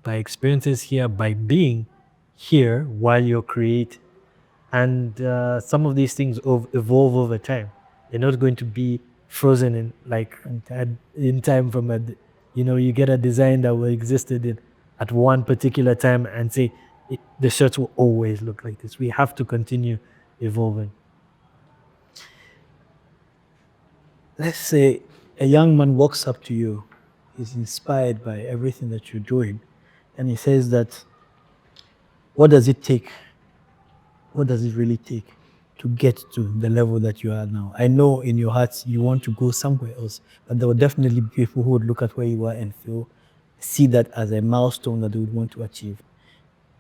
by experiences here, by being here while you're creating. And some of these things evolve over time. They're not going to be frozen in time from you get a design that will existed at one particular time and say the shirts will always look like this. We have to continue evolving. Let's say a young man walks up to you, he's inspired by everything that you're doing, and he says that, what does it take? What does it really take to get to the level that you are now? I know in your heart you want to go somewhere else, but there will definitely be people who would look at where you are and see that as a milestone that they would want to achieve.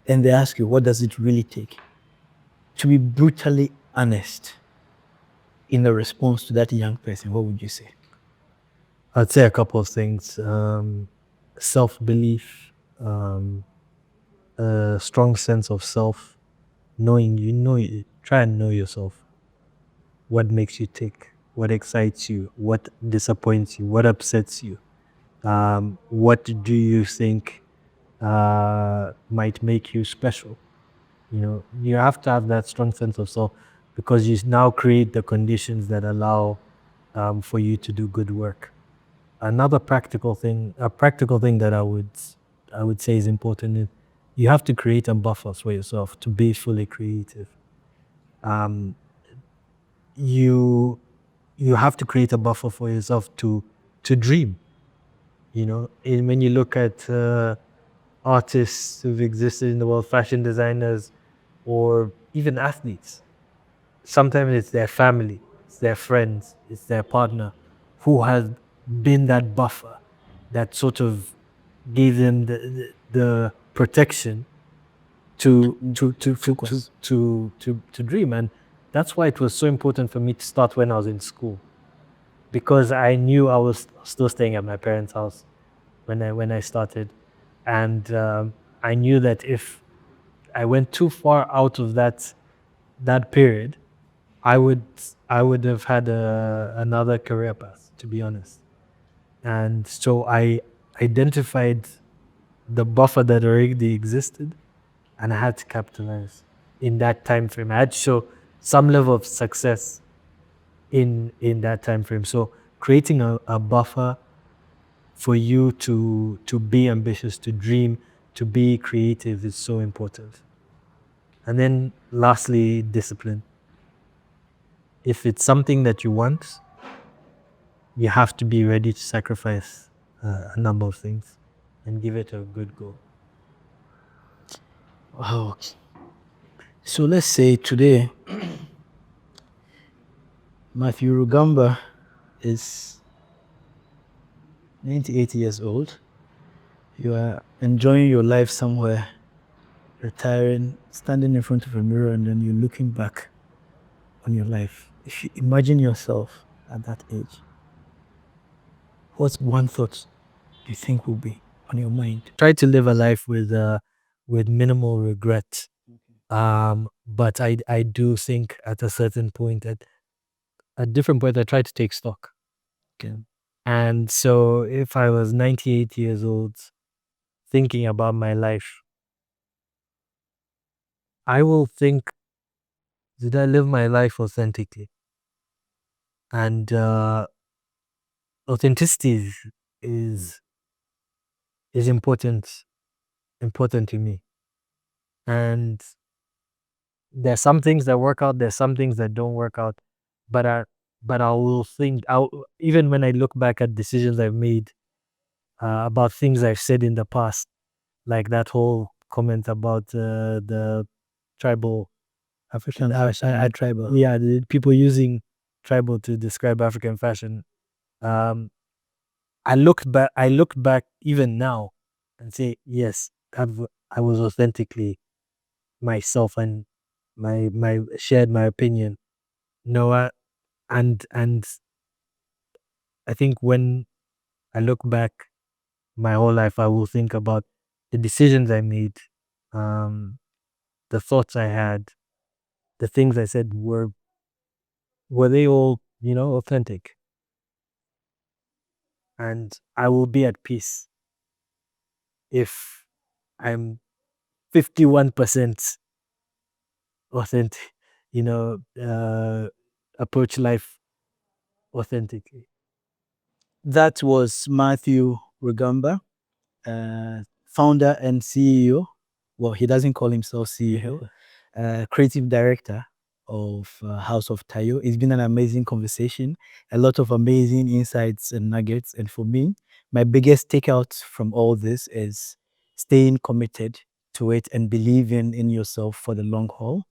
And they ask you, what does it really take? To be brutally honest in the response to that young person, what would you say? I'd say a couple of things. Self-belief, a strong sense of self, try and know yourself. What makes you tick? What excites you? What disappoints you? What upsets you? What do you think might make you special? You have to have that strong sense of self, because you now create the conditions that allow for you to do good work. another practical thing, a practical thing that I would say is important is you have to create a buffer for yourself to be fully creative. Um, you you have to create a buffer for yourself to dream. You know, and when you look at artists who've existed in the world, fashion designers, or even athletes, sometimes it's their family, it's their friends, it's their partner who has been that buffer that sort of gave them the protection Focus. to dream. And that's why it was so important for me to start when I was in school, because I knew I was still staying at my parents' house when I started, and I knew that if I went too far out of that period, I would I would have had another career path, to be honest. And so I identified the buffer that already existed, and I had to capitalize in that time frame. I had to show some level of success in that time frame. So creating a buffer for you to be ambitious, to dream, to be creative is so important. And then lastly, discipline. If it's something that you want, you have to be ready to sacrifice a number of things and give it a good go. Wow. So let's say today, Matthew Rugamba is 98 years old. You are enjoying your life somewhere, retiring, standing in front of a mirror, and then you're looking back on your life. If you imagine yourself at that age, what's one thought you think will be on your mind? Try to live a life with minimal regret. But I do think at a certain point, at different points, I try to take stock. Okay. And so if I was 98 years old thinking about my life, I will think, did I live my life authentically? And authenticity is is important to me. And there's some things that work out, there's some things that don't work out. But I will think, even when I look back at decisions I've made, about things I've said in the past, like that whole comment about the tribal African I fashion, tribal. yeah, the people using tribal to describe African fashion. Um, I looked back even now and say, yes, I was authentically myself, and my shared my opinion. No, and I think when I look back my whole life, I will think about the decisions I made, um, the thoughts I had, the things I said, were they all, authentic? And I will be at peace if I'm 51% authentic, you know, approach life authentically. That was Matthew Rugamba, founder and CEO. Well, he doesn't call himself CEO, creative director of House of Taio. It's been an amazing conversation, a lot of amazing insights and nuggets. And for me, my biggest takeout from all this is staying committed to it and believing in yourself for the long haul.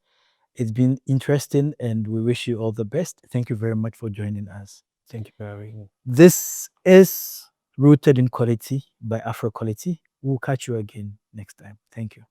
It's been interesting, and we wish you all the best. Thank you very much for joining us. Thank you for having me. This is Rooted in Quality by Afro Quality. We'll catch you again next time. Thank you.